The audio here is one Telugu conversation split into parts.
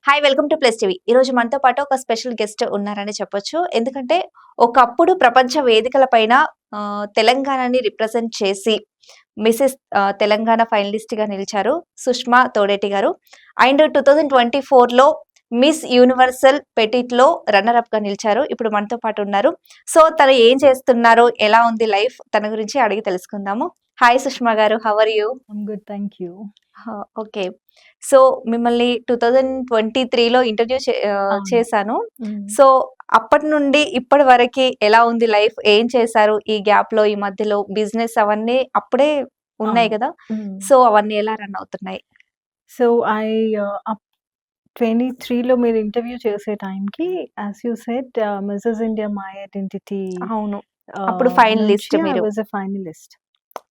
Hi! Welcome to plus TV. ఈరోజు మనతో పాటు ఒక స్పెషల్ గెస్ట్ ఉన్నారని చెప్పొచ్చు. ఎందుకంటే, ఒకప్పుడు ప్రపంచ వేదికల పైన తెలంగాణని రిప్రజెంట్ చేసి మిసెస్ తెలంగాణ ఫైనలిస్ట్‌గా నిలిచారు సుష్మా తోడేటి గారు. అండ్ 2024లో మిస్ యూనివర్సల్ పెటిట్‌లో రన్నర్ అప్‌గా నిలిచారు. ఇప్పుడు మనతో పాటు ఉన్నారు. సో, తను ఏం చేస్తున్నారు? ఎలా ఉంది లైఫ్? తన గురించి అడిగి తెలుసుకుందాము. హాయ్ సుష్మా గారు. How are you? I'm good. Thank you. Okay. So, మిమ్మల్ని 2023లో ఇంటర్వ్యూ అవును. చేశాను. హ్మ్. సో, అప్పటి నుండి ఇప్పటి వరకి ఎలా ఉంది లైఫ్? ఏం చేశారు? ఈ గ్యాప్‌లో, ఈ మధ్యలో బిజినెస్ అవన్నీ అప్పుడే ఉన్నాయి అవును. గదా! హ్మ్. సో, అవన్నీ ఎలా రన్ అవుతున్నాయి? సో, ఐ అప్ 23లో మీరు ఇంటర్వ్యూ చేసే టైంకి as you said Mrs India my identity అవును. అప్పుడు నుంచి ఫైనలిస్ట్ ఐ మీరు. Was a finalist.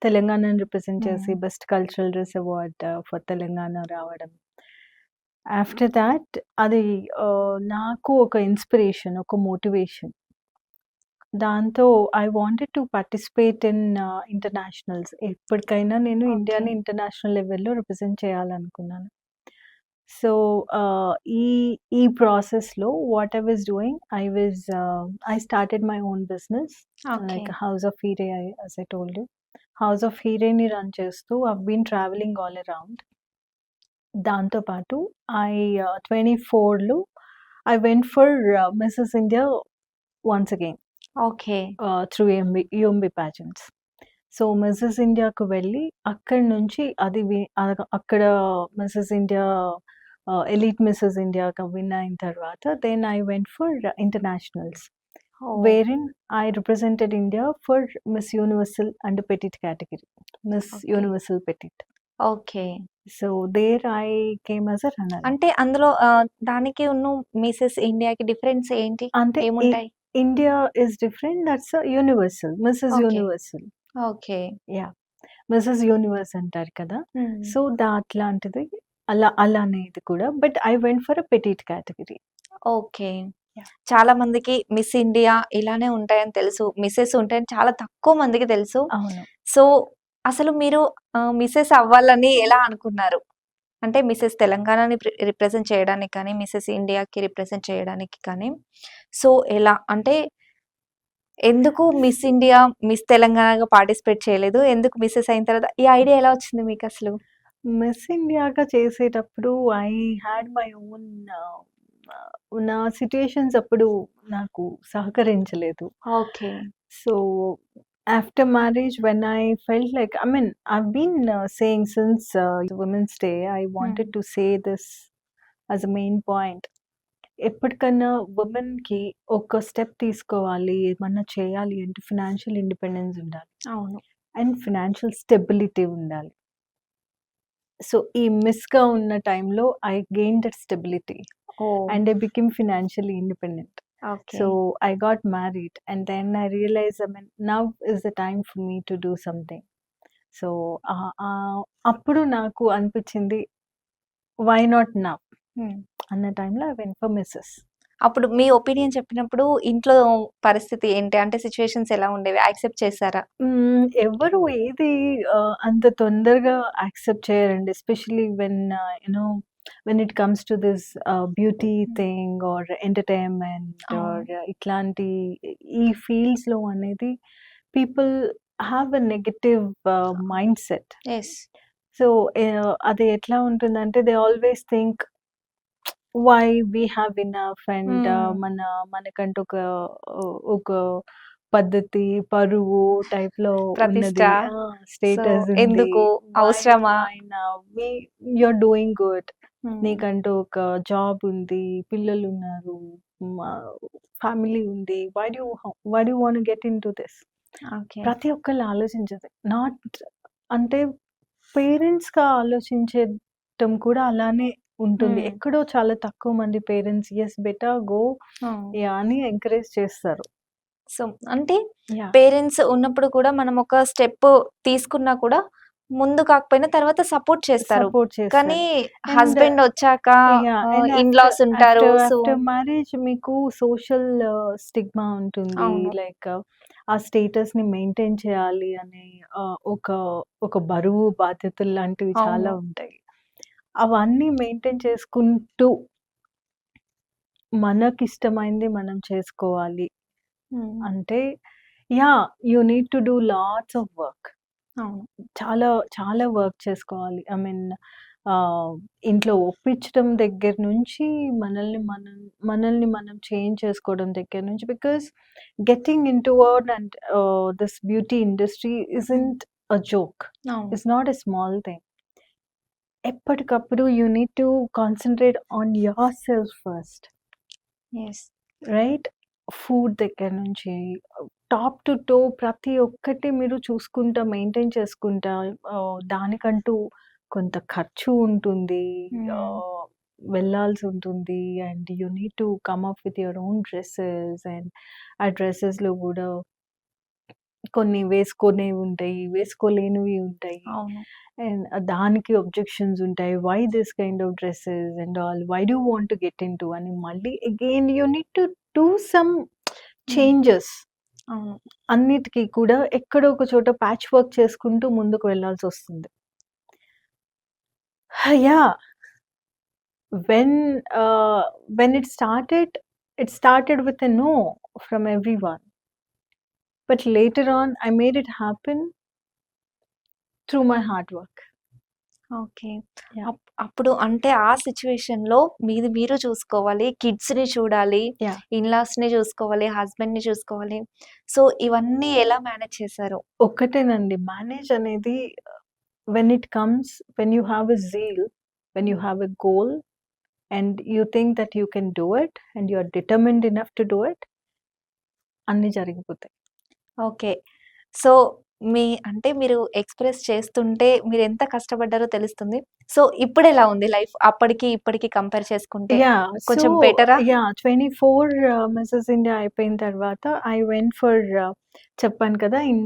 తెలంగాణని రిప్రజెంట్ చేసి hmm. Best cultural dress award for Telangana రావడం. ఆఫ్టర్ థాట్ అది నాకు ఒక ఇన్‌స్పిరేషన్, ఒక మోటివేషన్. దాంతో I wanted to participate in internationals. ఎప్పటికైనా నేను ఓకే. ఇండియాని ఇంటర్నేషనల్ లెవెల్‌లో రిప్రజెంట్ చేయాలనుకున్నాను. సో, ఈ ఈ ప్రాసెస్‌లో what I was doing I started my own business okay. Like house of Heere as I told you. House of హీరేని రన్ చేస్తూ I've been travelling all around. దాంతో పాటు ఐ 24లో I went for Mrs India once again. Okay. Through UMB pageants. So, Mrs ఇండియాకు వెళ్ళి అక్కడి నుంచి అది అక్కడ మిసెస్ ఇండియా ఎలీట్ మిసెస్ ఇండియాగా విన్ అయిన తర్వాత then I went for internationals. Oh! Wherein I represented India for Miss Universal and petite category. Miss okay. Universal petite. Okay. So, there I came as a runner up. అంటే అందులో దానికి మిసెస్ ఇండియాకి డిఫరెన్స్ ఏంటి? అంటే ఏముంటాయి? India is different. That's Universal. Mrs okay. Universal. Okay. Yeah! Mrs Universe అంటారు కదా! హ్మ్. సో, అట్లాంటిది అలానే ఇది కూడా. But I went for a petite category. Okay. Yeah! చాలా మందికి మిస్ ఇండియా ఇలానే ఉంటాయని తెలుసు. మిసెస్ ఉంటాయని చాలా తక్కువ మందికి తెలుసు. అవును. సో, అసలు మీరు మిసెస్ అవ్వాలని ఎలా అనుకున్నారు? అంటే మిసెస్ తెలంగాణని రిప్రజెంట్ చేయడానికి కానీ, మిసెస్ ఇండియాకి రిప్రజెంట్ చేయడానికి కానీ, సో, ఎలా? అంటే ఎందుకు మిస్ ఇండియా, మిస్ తెలంగాణగా పార్టిసిపేట్ చేయలేదు? ఎందుకు మిసెస్ అయిన తర్వాత ఈ ఐడియా ఎలా వచ్చింది మీకసలు? మిస్ ఇండియాగా చేసేటప్పుడు ఐ హాడ్ మై ఓన్ ఆహ్, నా సిట్యుయేషన్స్ అప్పుడు నాకు సహకరించలేదు. Okay. So, after marriage when I felt like I mean I've been saying since women's day I hmm. Wanted to say this as a main point. ఎప్పటికన్నా వుమెన్‌కి ఒక స్టెప్ తీసుకోవాలి, ఏమన్నా చేయాలి అంటే ఫినాన్షియల్ ఇండిపెండెన్స్ ఉండాలి. అవును. అండ్ ఫినాన్షియల్ స్టెబిలిటీ ఉండాలి. సో, ఈ మిస్‌గా ఉన్న టైంలో I gained that stability oh! And I became financially independent. Okay. So, I got married and then I realized I mean now is the time for me to do something. So, అప్పుడు నాకు అనిపించింది వై నాట్ నౌ హ్మ్. అన్న టైంలో ఐ వెంట్ ఫర్ మిసెస్. అప్పుడు మీ ఒపీనియన్ చెప్పినప్పుడు ఇంట్లో పరిస్థితి ఏంటి? అంటే సిట్యుయేషన్స్ ఎలా ఉండేవి? యాక్సెప్ట్ చేసారా? ఎవ్వరు ఏది అంత తొందరగా యాక్సెప్ట్ చేయరండి. Especially you know when it comes to this beauty hmm. Thing or entertainment అవును. ఆర్ ఇట్లాంటి ఈ ఫీల్డ్స్‌లో అనేది people have a negative mind set. Yes. So, అది ఎట్లా ఉంటుందంటే they always think why we have enough and hmm. మనకంటూ ఒక పద్ధతి, పరువు టైప్‌లో ప్రతిష్ట. ఉన్నది. సో, స్టేటస్ ఉంది. ఎందుకు? వై అవసరమా? Why now we you are doing good. Hmm. నీకంటూ ఒక జాబ్ ఉంది, పిల్లలున్నారు, మా ఫ్యామిలీ ఉంది. Why do you want get into this? Okay. ప్రతి ఒక్కళ్ళు ఆలోచించేది. నాట్ అంటే పేరెంట్స్‌గా ఆలోచించటం కూడా అలానే ఉంటుంది. హ్మ్. ఎక్కడో చాలా తక్కువ మంది పేరెంట్స్ యెస్ బేటా గో హ్మ్. యాహ్! అని ఎంకరేజ్ చేస్తారు. సో, అంటే యాహ్! పేరెంట్స్ ఉన్నప్పుడు కూడా మనం ఒక స్టెప్ తీసుకున్నా కూడా ముందు కాకపోయినా తర్వాత సపోర్ట్ చేస్తారు. సపోర్ట్ కానీ చేస్తారు. అండ్ హస్బెండ్ ఒచ్చాక యాహ్! అండ్ ఇన్‌లాస్ ఉంటారు. సో ఆఫ్టర్ మ్యారేజ్ మీకు సోషల్ స్టిగ్మా ఉంటుంది. అవును. లైక్ ఆ స్టేటస్‌ని మెయింటైన్ చేయాలి అనే ఒక ఒక బరువు, బాధ్యతలు లాంటివి చాలా అవును. ఉంటాయి. అవన్నీ మెయింటైన్ చేసుకుంటూ మనకిష్టమైంది మనం చేసుకోవాలి హ్మ్. అంటే yeah! You need to do lots of work. అవును. చాలా, చాలా వర్క్ చేసుకోవాలి. ఐ మీన్ ఇంట్లో ఒప్పించడం దగ్గర నుంచి మనల్ని మనం చేంజ్ చేసుకోవడం దగ్గర నుంచి because getting inward and this beauty industry isn't a joke. అవును. It's not a small thing. ఎప్పటికప్పుడు you need to concentrate on yourself first. Yes. Right? Food దగ్గర నుంచి టాప్ టు టో ప్రతి ఒక్కటి మీరు చూసుకుంటా, మెయింటైన్ చేసుకుంటా దానికంటూ కొంత ఖర్చు ఉంటుంది. హ్మ్. వెళ్ళాల్సుంటుంది. And you need to come up with your own dresses and ఆ డ్రెసెస్‌లో గూడా కొన్ని వేసుకునేవి ఉంటాయి. వేసుకోలేనివి ఉంటాయి. అవును. అండ్ దానికి అబ్జెక్షన్స్ ఉంటాయి. Why this kind of dresses and all. Why do you want to get into అని మళ్ళీ again you need to do some hmm. Changes. అవును. అన్నిటికి కూడా ఎక్కడో ఒక చోట ప్యాచ్ వర్క్ చేసుకుంటూ ముందుకు వెళ్ళాల్సొస్తుంది. Yeah! When when it started with a no from everyone. But later on, I made it happen through my hard work. Okay. Yeah. అప్పుడు అంటే ఆ సిట్యుయేషన్‌లో మీది మీరు చూసుకోవాలి. కిడ్స్‌ని చూడాలి. Yeah. ఇన్‌లాస్‌ని చూసుకోవాలి. హస్బెండ్‌ని చూసుకోవాలి. సో, ఇవన్నీ ఎలా మేనేజ్ చేశారు? ఒక్కటేనండి. మేనేజ్ అనేది when it comes, when you have a zeal, when you have a goal and you think that you can do it and you are determined enough to do it, అన్నీ జరిగిపోతాయి. ఓకే. సో, అంటే మీరు ఎక్స్‌ప్రెస్ చేస్తుంటే మీరెంత కష్టపడ్డారో తెలుస్తుంది. సో, ఇప్పుడెలా ఉంది లైఫ్? అప్పటికి, ఇప్పటికి కంపేర్ చేసుకుంటే యాహ్! సో, కొంచెం బెటరా? యాహ్! 24 మిసెస్ ఇండియా అయిపోయిన తర్వాత ఐ వెంట్ ఫర్ చెప్పాను కదా! అవును.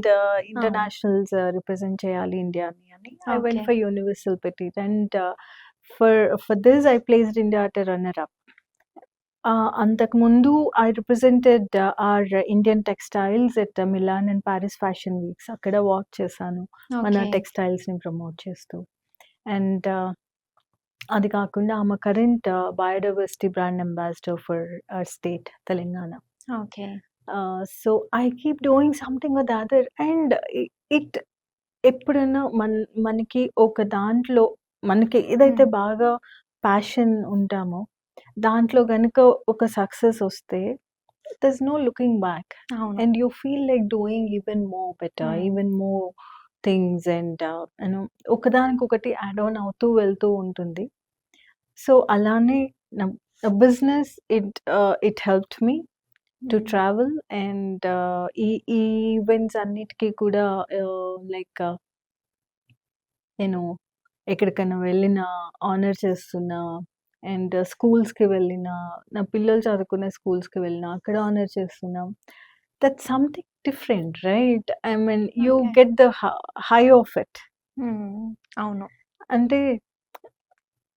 ఇంటర్నేషనల్స్ రిప్రజెంట్ చేయాలి ఇండియాని అని. I okay. Went for universal petite and for this I placed India at a runner up. అంతకుముందు I represented our Indian textiles at Milan and Paris fashion weeks. అక్కడ వాక్ చేశాను. మన ఓకే. టెక్స్‌టైల్స్‌ని ప్రమోట్ చేస్తూ. అండ్ అది కాకుండా ఆమె current biodiversity brand ambassador for our state Telangana. Okay. So, I keep doing something with other and it ఎప్పుడైనా మనకి ఒక దాంట్లో మనకి ఏదైతే హ్మ్. బాగా ప్యాషన్ ఉంటామో, దాంట్లో గనుక ఒక సక్సెస్ వస్తే there is no looking back. అవును. And you feel like doing even more better, hmm. Even more things and ఒకదానికొకటి యాడ్ ఆన్ అవుతూ వెళ్తూ ఉంటుంది. సో, అలానే నా business it helped me to hmm. Travel and ఈ ఈ ఈవెంట్స్ అన్నిటికి కూడా లైక్ నేను ఎక్కడికైనా వెళ్ళినా, ఆనర్ చేస్తున్నా అండ్ స్కూల్స్‌కి వెళ్ళినా, నా పిల్లలు చదువుకునే స్కూల్స్‌కి వెళ్ళినా, అక్కడ ఆనర్ చేస్తున్నాం. That's something different right? I mean you okay. Get the high of it. హ్మ్. అవును. అంటే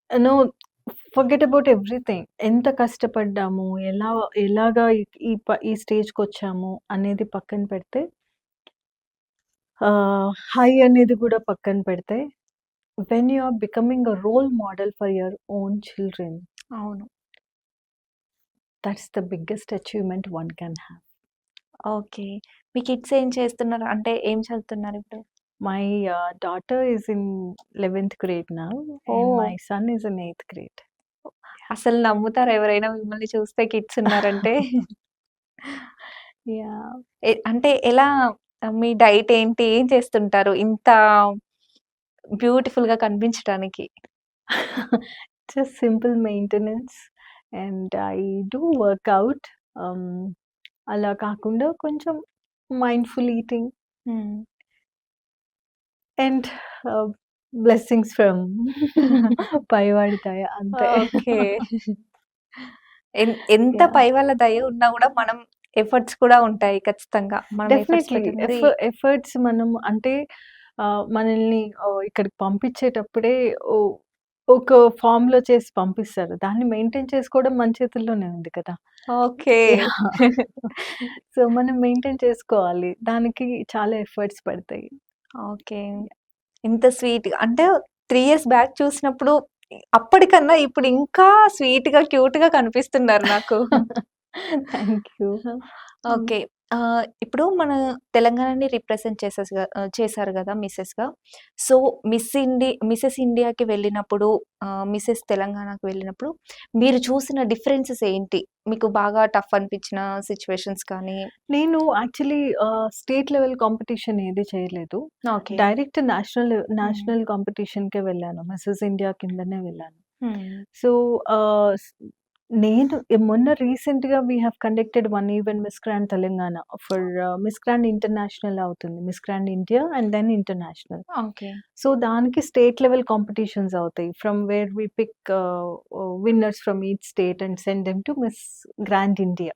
నో ఫర్గెట్ అబౌట్ ఎవ్రీథింగ్. ఎంత కష్టపడ్డాము, ఎలాగా ఈ స్టేజ్‌కొచ్చాము అనేది పక్కన పెడితే, హై అనేది కూడా పక్కన పెడితే, when you are becoming a role model for your own children, అవును. That's the biggest achievement one can have. Okay. మీ కిడ్స్ ఏం చేస్తున్నారు? అంటే ఏం చదువుతున్నారిప్పుడు? My daughter is in 11th grade now and oh! My son is in 8th grade. అసలు నమ్ముతారా ఎవరైనా మిమ్మల్ని చూస్తే కిడ్స్ ఉన్నారంటే? యాహ్! అంటే ఎలా మీ డైట్ ఏంటి? ఏం చేస్తుంటారు? ఇంత బ్యూటిఫుల్‌గా కనిపించడానికి? Just simple maintenance and I do workout. అలా కాకుండా కొంచెం మైండ్‌ఫుల్ ఈటింగ్ హ్మ్. అండ్ బ్లెస్సింగ్స్ ఫ్రమ్ పైవాడి దయ అంతే. ఓకే. ఎంత యాహ్! పై వాళ్ళ దయ ఉన్నా గూడా మనం ఎఫర్ట్స్ కూడా ఉంటాయి ఖచ్చితంగా. మనం ఎఫర్ట్స్ డెఫినెట్‌లీ. పెట్టనిది ఎఫర్ట్స్ మనం అంటే మనల్ని ఇక్కడికి పంపించేటప్పుడే ఓ ఒక ఫార్మ్‌లో చేసి పంపిస్తారు. దాన్ని మెయింటైన్ చేసుకోవడం మన చేతుల్లోనే ఉంది కదా! ఓకే. యాహ్! సో, మనం మెయింటైన్ చేసుకోవాలి. దానికి చాలా ఎఫర్ట్స్ పడతాయి. ఓకే. ఇంత స్వీట్‌గా అంటే 3 ఇయర్స్ బ్యాక్ చూసినప్పుడు అప్పటికన్నా ఇప్పుడు ఇంకా స్వీట్‌గా, క్యూట్‌గా కనిపిస్తున్నారు నాకు. Thank you. ఓకే. ఇప్పుడు మన తెలంగాణని రిప్రజెంట్ చేశారు గదా! మిసెస్‌గా. సో, మిసెస్ ఇండియాకి వెళ్ళినప్పుడు, మిసెస్ తెలంగాణకి వెళ్ళినప్పుడు మీరు చూసిన డిఫరెన్సెస్ ఏంటి? మీకు బాగా టఫ్ అనిపించిన సిట్యుయేషన్స్ కానీ నేను యాక్చువల్లీ స్టేట్ లెవెల్ కాంపిటీషన్ ఏది చేయలేదు. ఓకే. డైరెక్ట్ హ్మ్. నేషనల్ కాంపిటీషన్‌కే వెళ్ళాను. మిసెస్ ఇండియా కిందనే వెళ్ళాను. హ్మ్. సో, ఆహ్, స్ నేను మొన్న రీసెంట్‌గా we have conducted one event Miss Grand Telangana for Miss Grand international అవుతుంది. Miss Grand India and then international. Okay. So, దానికి స్టేట్ లెవెల్ కాంపిటీషన్స్ అవుతాయి. From where we pick winners from each state and send them to Miss Grand India.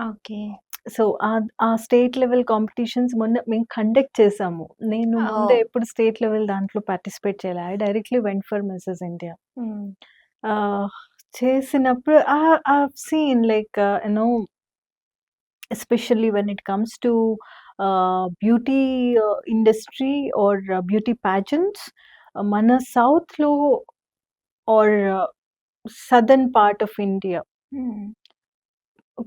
Okay. So, ఆ స్టేట్ లెవెల్ కాంపిటీషన్స్ మొన్న మేము కండక్ట్ చేసాము. నేను ముందే ఓహ్! ఎప్పుడు స్టేట్ లెవెల్ దాంట్లో పార్టిసిపేట్ చేయలే. I directly went for Mrs India. హ్మ్. ఆహ్, చేసినప్పుడు I've seen like you know especially when it comes to beauty industry or beauty pageants మన సౌత్‌లో or southern part of India hmm.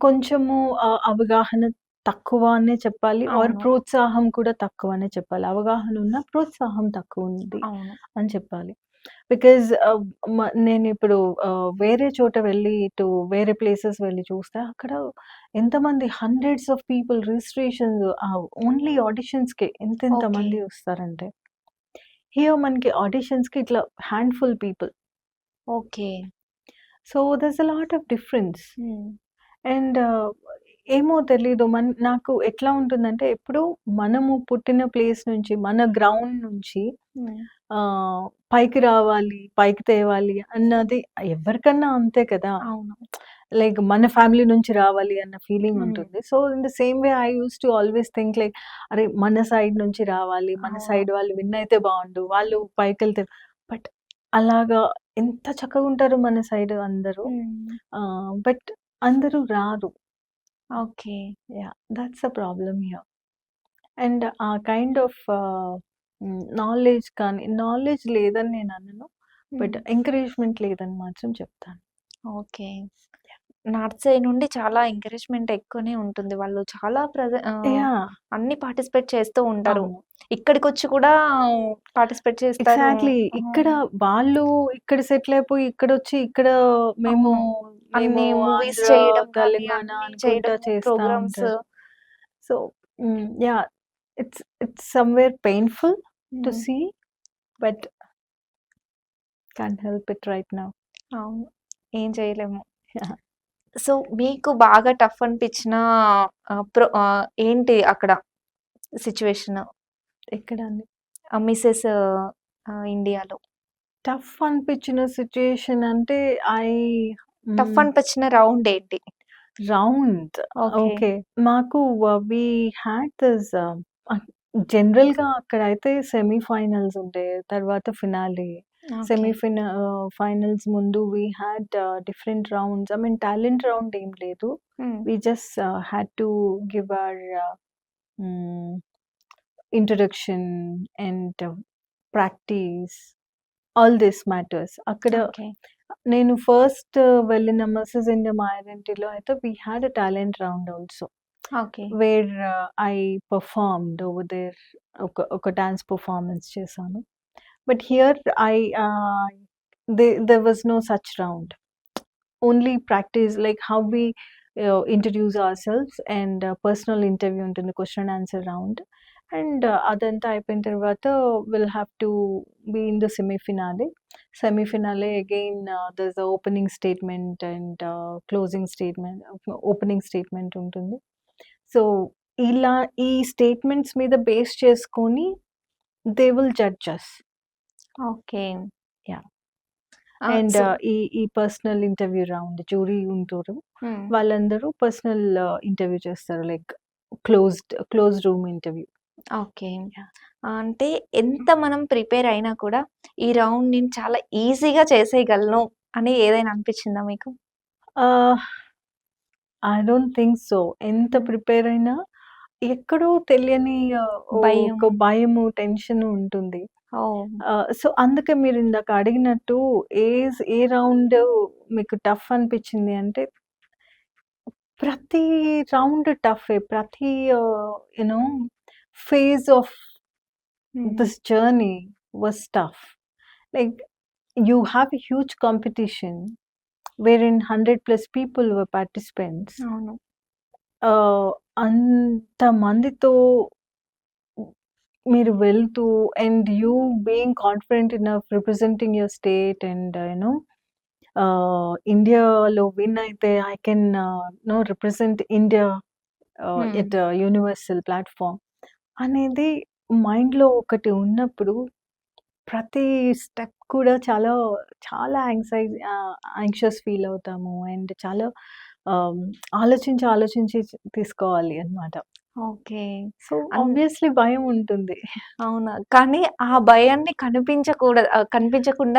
కొంచెము అవగాహన తక్కువ అనే చెప్పాలి. ఆర్ అవును. ప్రోత్సాహం కూడా తక్కువనే చెప్పాలి. అవగాహన ఉన్న ప్రోత్సాహం తక్కువుంది అవును. అని చెప్పాలి. బికాజ్ నేనిప్పుడు వేరే చోట వెళ్ళి ఇటు వేరే ప్లేసెస్ వెళ్ళి చూస్తే అక్కడ ఎంతమంది hundreds of people registrations only ఆడిషన్స్‌కే ఎంతెంత ఓకే. మంది వస్తారంటే. హియర్ మనకి ఆడిషన్స్‌కి ఇట్లా handful people. Okay. So, there's a lot of difference. Hmm. And ఏమో తెలీదు. నాకు ఎట్లా ఉంటుందంటే, ఎప్పుడు మనము పుట్టిన ప్లేస్ నుంచి, మన గ్రౌండ్ నుంచి హ్మ్. ఆహ్, పైకి రావాలి, పైకి తేవాలి అన్నది ఎవరికన్నా అంతే కదా! అవును. లైక్ మన ఫ్యామిలీ నుంచి రావాలి అన్న ఫీలింగ్ హ్మ్. ఉంటుంది. So, in the same way I used to always think like అరే! మన సైడ్ నుంచి రావాలి, మన అవును. సైడ్ వాళ్ళు విన్ అయితే బావుండు, వాళ్ళు పైకెళ్తే బట్ అలాగా ఎంత చక్కగుంటారు మన సైడ్ అందరూ. హ్మ్. బట్ అందరూ రారు. Okay. Yeah! That's the problem here. And ఆ కైండ్ ఆఫ్ నాలెడ్జ్ కానీ నాలెడ్జ్ లేదని నేననను. బట్ హ్మ్. ఎంకరేజ్‌మెంట్ లేదని మాత్రం చెప్తాను. ఓకే. నార్త్ సైడ్ నుండి చాలా ఎంకరేజ్‌మెంట్ ఎక్కువనే ఉంటుంది. వాళ్ళు చాలా యాహ్! అన్నీ పార్టిసిపేట్ చేస్తూ ఉంటారు. అవును. ఇక్కడికొచ్చి కూడా పార్టిసిపేట్ చేస్తారు. ఎగ్జాక్ట్‌లీ. ఇక్కడ హ్మ్. వాళ్ళు ఇక్కడ సెటిల్ అయిపోయి ఇక్కడొచ్చి ఇక్కడ మేము, అవును. మేము అన్ని మూవీస్ ఆంధ్ర, చేయడం కానీ, తెలంగాణ అన్నీ అనుకుంటా చేయడము, చేస్తా ప్రోగ్రామ్స్. ఉంటారు. సో, yeah! It's somewhere painful to hmm. See but can't help it right now. అవును. ఏం చేయలేము. యాహ్! సో, మీకు బాగా టఫ్ అనిపించిన ఏంటి అక్కడ సిట్యుయేషన్? ఎక్కడ అండి? మిసెస్ ఇండియాలో. టఫ్ అనిపించిన సిట్యుయేషన్ అంటే ఐ టఫ్ హ్మ్. అనిపించిన రౌండ్ ఏంటి? రౌండ్. ఓకే. ఓకే. మాకు వి హాడ్ దిస్ జనరల్‌గా అక్కడైతే సెమీ ఫైనల్స్ ఉంటాయి. తర్వాత ఫినాలే. ఓకే. ఫైనల్స్ ముందు we had different rounds. I mean talent round ఏం లేదు. Hmm. We just had to give our hmm, introduction and practice. All this matters. అక్కడ ఓకే. నేను ఫస్ట్ వెళ్ళిన మిసెస్ ఇండియా మా ఐడెంటిటీలో అయితే we had a talent round also. Okay. Where I performed over there ఒక డాన్స్ పెర్ఫార్మన్స్ చేశాను. But here I there was no such round. Only practice like how we introduce ourselves and personal interview ఉంటుంది. Question and answer round. And అదంతా అయిపోయిన తర్వాత will have to be in the semi finale. Semi finale again there's the opening statement and closing statement opening statement ఉంటుంది. సో, ఇలా ఈ స్టేట్మెంట్స్ మీద బేస్ చేసుకొని they will judge us. Okay. Yeah! And so ఈ పర్సనల్ ఇంటర్వ్యూ రౌండ్ జ్యూరీ ఉంటారు. హ్మ్. వాళ్ళందరూ పర్సనల్ ఇంటర్వ్యూ చేస్తారు. Like close room interview. Okay. Yeah! అంటే ఎంత మనం ప్రిపేర్ అయినా కూడా ఈ రౌండ్ నేను చాలా ఈజీగా చేసేయగలను అని ఏదైనా అనిపించిందా మీకు? ఆహ్, ఐ డోంట్ థింక్ సో. ఎంత హ్మ్. ప్రిపేర్ అయినా ఎక్కడో తెలియని భయం. ఒక భయము, టెన్షన్ ఉంటుంది. ఓహ్! సో, అందుకే మీరిందాక అడిగినట్టు ఏ రౌండ్ మీకు టఫ్ అనిపిచ్చింది అంటే, ప్రతి రౌండ్ టఫే. ప్రతి యూ నో ఫేజ్ ఆఫ్ హ్మ్. this journey was tough. Like, you have a huge competition wherein 100 plus people were participants. అవును. అంతమందితో మీరు వెళ్తూ and you being confident enough representing your state and ఇండియాలో విన్ అయితే ఐ కెన్ రిప్రజెంట్ ఇండియా హ్మ్. ఎట్ యూనివర్సల్ ప్లాట్ఫామ్ అనేది మైండ్లో ఒకటి ఉన్నప్పుడు ప్రతి స్టెప్ కూడా చాలా చాలా యాంగ్షియస్ ఫీల్ అవుతాము అండ్ చాలా ఆలోచించి తీసుకోవాలి అన్నమాట. ఓకే. సో, అన్ ఆబ్వియస్‌లీ భయం ఉంటుంది. అవునా? కానీ ఆ భయాన్ని కనిపించకుండా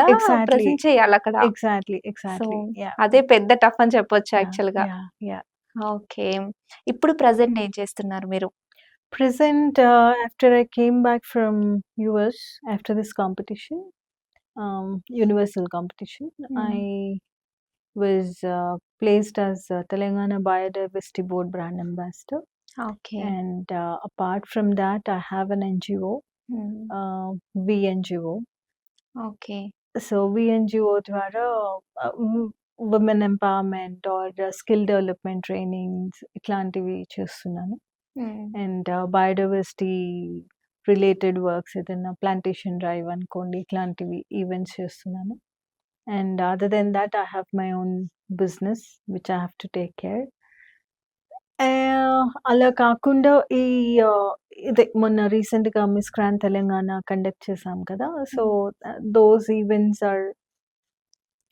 ఎగ్జాక్ట్‌లీ. ప్రెజెంట్ చేయాలక్కడ. So, exactly. యాహ్! అదే పెద్ద టఫ్ అని చెప్పొచ్చు యాహ్! యాక్చువల్‌గా. యాహ్! యాహ్! ఓకే. ఇప్పుడు ప్రెజెంట్ ఏం చేస్తున్నారు మీరు? Present, after I came back from US after this competition, universal competition, హ్మ్. I was placed as Telangana Biodiversity Board brand ambassador. Okay. And apart from that, I have an NGO, హ్మ్. VNGO. ఓకే. So VNGO ద్వారా women empowerment or skill development trainings ఇట్లాంటివి చేస్తున్నాను. Hmm. And biodiversity related works ఏదైనా ప్లాంటేషన్ డ్రైవ్ అనుకోండి ఇట్లాంటివి ఈవెంట్స్ చేస్తున్నాను. And other then that I have my own business which I have to take care. అలా కాకుండా ఇదే మొన్న రీసెంట్‌గా మిస్ గ్రాండ్ తెలంగాణ కండక్ట్ చేశాం కదా! So, those events are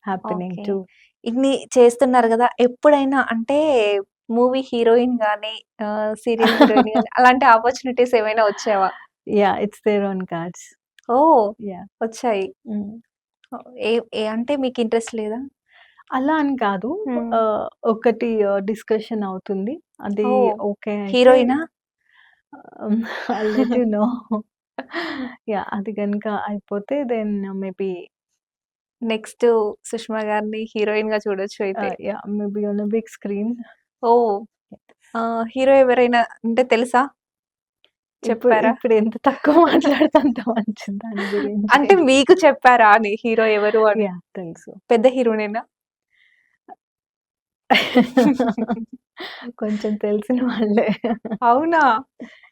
happening okay. Too. ఇన్ని చేస్తున్నారు గదా! ఎప్పుడైనా అంటే మూవీ హీరోయిన్ గాని, సీరియల్ హీరోయిన్ గాని అలాంటి ఆపర్చునిటీస్ ఏమైనా వచ్చావా? Yeah! It's there on cards. Oh! Yeah! వచ్చాయి. హ్మ్. ఏ ఏ అంటే మీకు ఇంట్రెస్ట్ లేదా? అలా అని కాదు. హ్మ్. ఒకటి డిస్కషన్ అవుతుంది. అది ఓహ్! ఓకే అయితే హీరోయినా? I'll let you know. Yeah! అది గనుక అయిపోతే దెన్ మేబీ నెక్స్ట్ సుష్మా గారిని హీరోయిన్‌గా చూడొచ్చు అయితే. Yeah! Maybe on a big screen. Oh! Hero ఎవరైనా అంటే తెలుసా? చెప్పారా? ఇప్పుడు ఎంత తక్కువ మాట్లాడితే అంత మంచిది దాని గురించి. అంటే మీకు చెప్పారా అని హీరో ఎవరు అని? యాహ్! తెలుసు. పెద్ద హీరోనేనా? కొంచెం తెలిసిన వాళ్ళే. అవునా?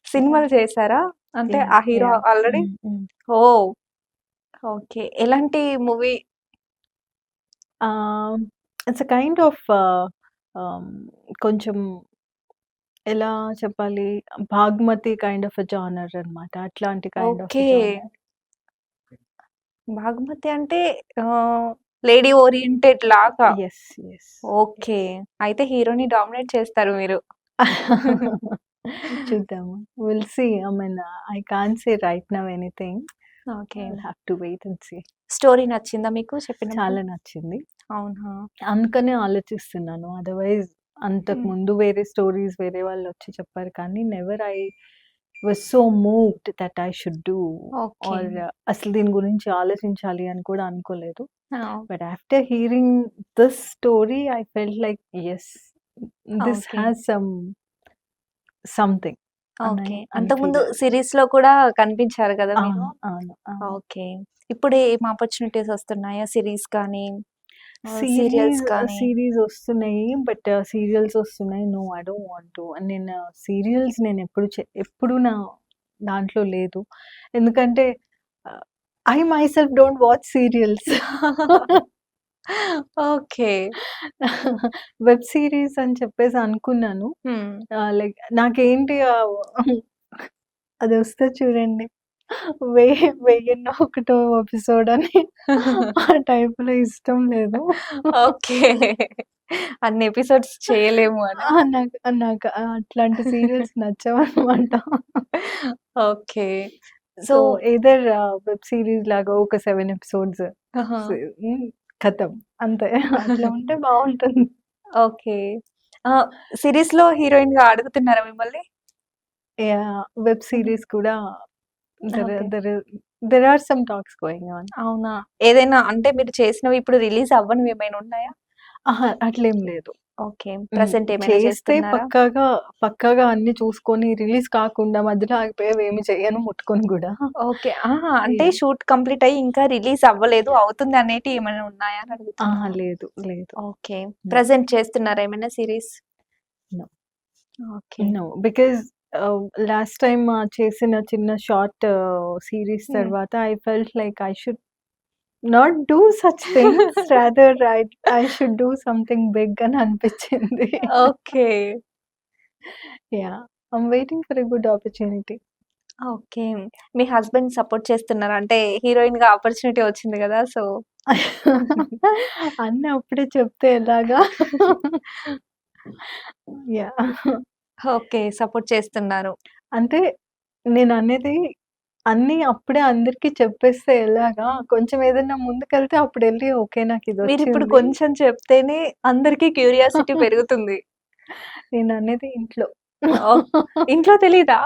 సినిమాలు చేసారా? అంటే యాహ్! ఆ hero yeah! Already hmm. Hmm. Oh! Okay. ఎలాంటి movie? It's a kind of కొంచెం ఎలా చెప్పాలి? 'Bhaagamathie' kind of a genre అన్నమాట. అట్లాంటి kind of a okay. Genre. 'Bhaagamathie' అంటే లేడీ ఓరియెంటెడ్ లాగా. యెస్. యెస్. ఓకే. అయితే హీరోని డామినేట్ చేస్తారు మీరు. చూద్దాము. Will see. I mean I can't say right now anything. Okay. I'll have to wait and see. Story నచ్చిందా మీకు చెప్పినప్పుడు? చాలా నచ్చింది. అవునా? అందుకనే ఆలోచిస్తున్నాను. అదర్‌వైజ్ అంతకు హ్మ్. ముందు వేరే స్టోరీస్ వేరే వాళ్ళొచ్చి చెప్పారు కానీ never I was so moved that I should do okay. Or అసలు దీని గురించి ఆలోచించాలి అని కూడా అనుకోలేదు. ఆ! But after hearing this story I felt like yes this okay. Has something okay. అని ఫీల్ అంతకుముందు అయ్యాను. సీరీస్‌లో కూడా కనిపించారు కదా మీరు? అవును. అవును. అవును. ఓకే. ఇప్పుడు ఏం ఆపర్చునిటీస్ వస్తున్నాయా? సీరీస్ కానీ, సీరియల్స్ కానీ? సీరీస్ ఒస్తున్నాయి. బట్ సీరియల్స్ ఒస్తున్నాయి. No I don't want to. నేను సీరియల్స్ ఎప్పుడు నా దాంట్లో లేదు. ఎందుకంటే I myself don't watch serials. Okay. Web series అని చెప్పేసి అనుకున్నాను. హ్మ్. లైక్ నాకేంటి అదొస్తది చూడండి. వెయ్యన్నో ఒకటో ఎపిసోడ్ అని ఆ టైప్‌లో ఇష్టం లేదు. ఓకే. అన్ని ఎపిసోడ్స్ చేయలేము అనా? నాకు నాకు అట్లాంటి సీరియల్స్ నచ్చవన్నమాట. Okay. So so, either web series లాగా ఒక 7 ఎపిసోడ్స్ ఆహా! హ్మ్. ఖతం అంతే. అట్లా ఉంటే బావుంటుంది. ఓకే. సీరీస్‌లో హీరోయిన్‌గా అడుగుతున్నారా మిమ్మల్ని? యాహ్! వెబ్ హుహు. సీరీస్ కూడా there okay. There there are some talks going on. అవునా? ఏదైనా అంటే మీరు చేసినవి ఇప్పుడు రిలీజ్ అవ్వనివి ఏమైనా ఉన్నాయా? అహా! అట్లేం లేదు. ఓకే. ప్రెజెంట్ ఏమైనా చేస్తే చేస్తున్నారా? పక్కాగా అన్నీ చూసుకొని రిలీజ్ కాకుండా మధ్యలో ఆగిపోయేవి ఏమి చెయ్యను, ముట్టుకోను గూడా. ఓకే. ఆహా! అంటే యాహ్! షూట్ కంప్లీట్ అయ్యి ఇంకా రిలీజ్ అవ్వలేదు. అవుతుంది అనేటివి ఏమైనా ఉన్నాయా అని ఆహా! అడుగుతున్నాను. లేదు. ఓకే. No. ప్రెజెంట్ చేస్తున్నారా ఏమైనా series? No. Okay. No. Because last time చేసిన చిన్న షార్ట్ సీరీస్ హ్మ్. తర్వాత I felt like I should not do such things. Rather I should do something big అని అనిపించింది. Okay. Yeah. I'm waiting for a good opportunity. Okay. Me husband support చేస్తున్నారా? అంటే హీరోయిన్‌గా ఆపర్చునిటీ వచ్చింది గదా! సో అన్నీ అప్పుడే చెప్తే ఎలాగా? యాహ్! ఓకే. సపోర్ట్ చేస్తున్నారు. అంటే నేననేది అన్నీ అప్పుడే అందరికి చెప్పేస్తే ఎలాగా? కొంచెం ఏదన్నా ముందుకెళ్తే అప్పుడెళ్ళి ఓకే. మీరిప్పుడు నాకిదొచ్చింది. కొంచెం చెప్తేనే అందరికి క్యూరియాసిటీ పెరుగుతుంది. నేననేది ఇంట్లో. ఓహ్! ఇంట్లో తెలీదా?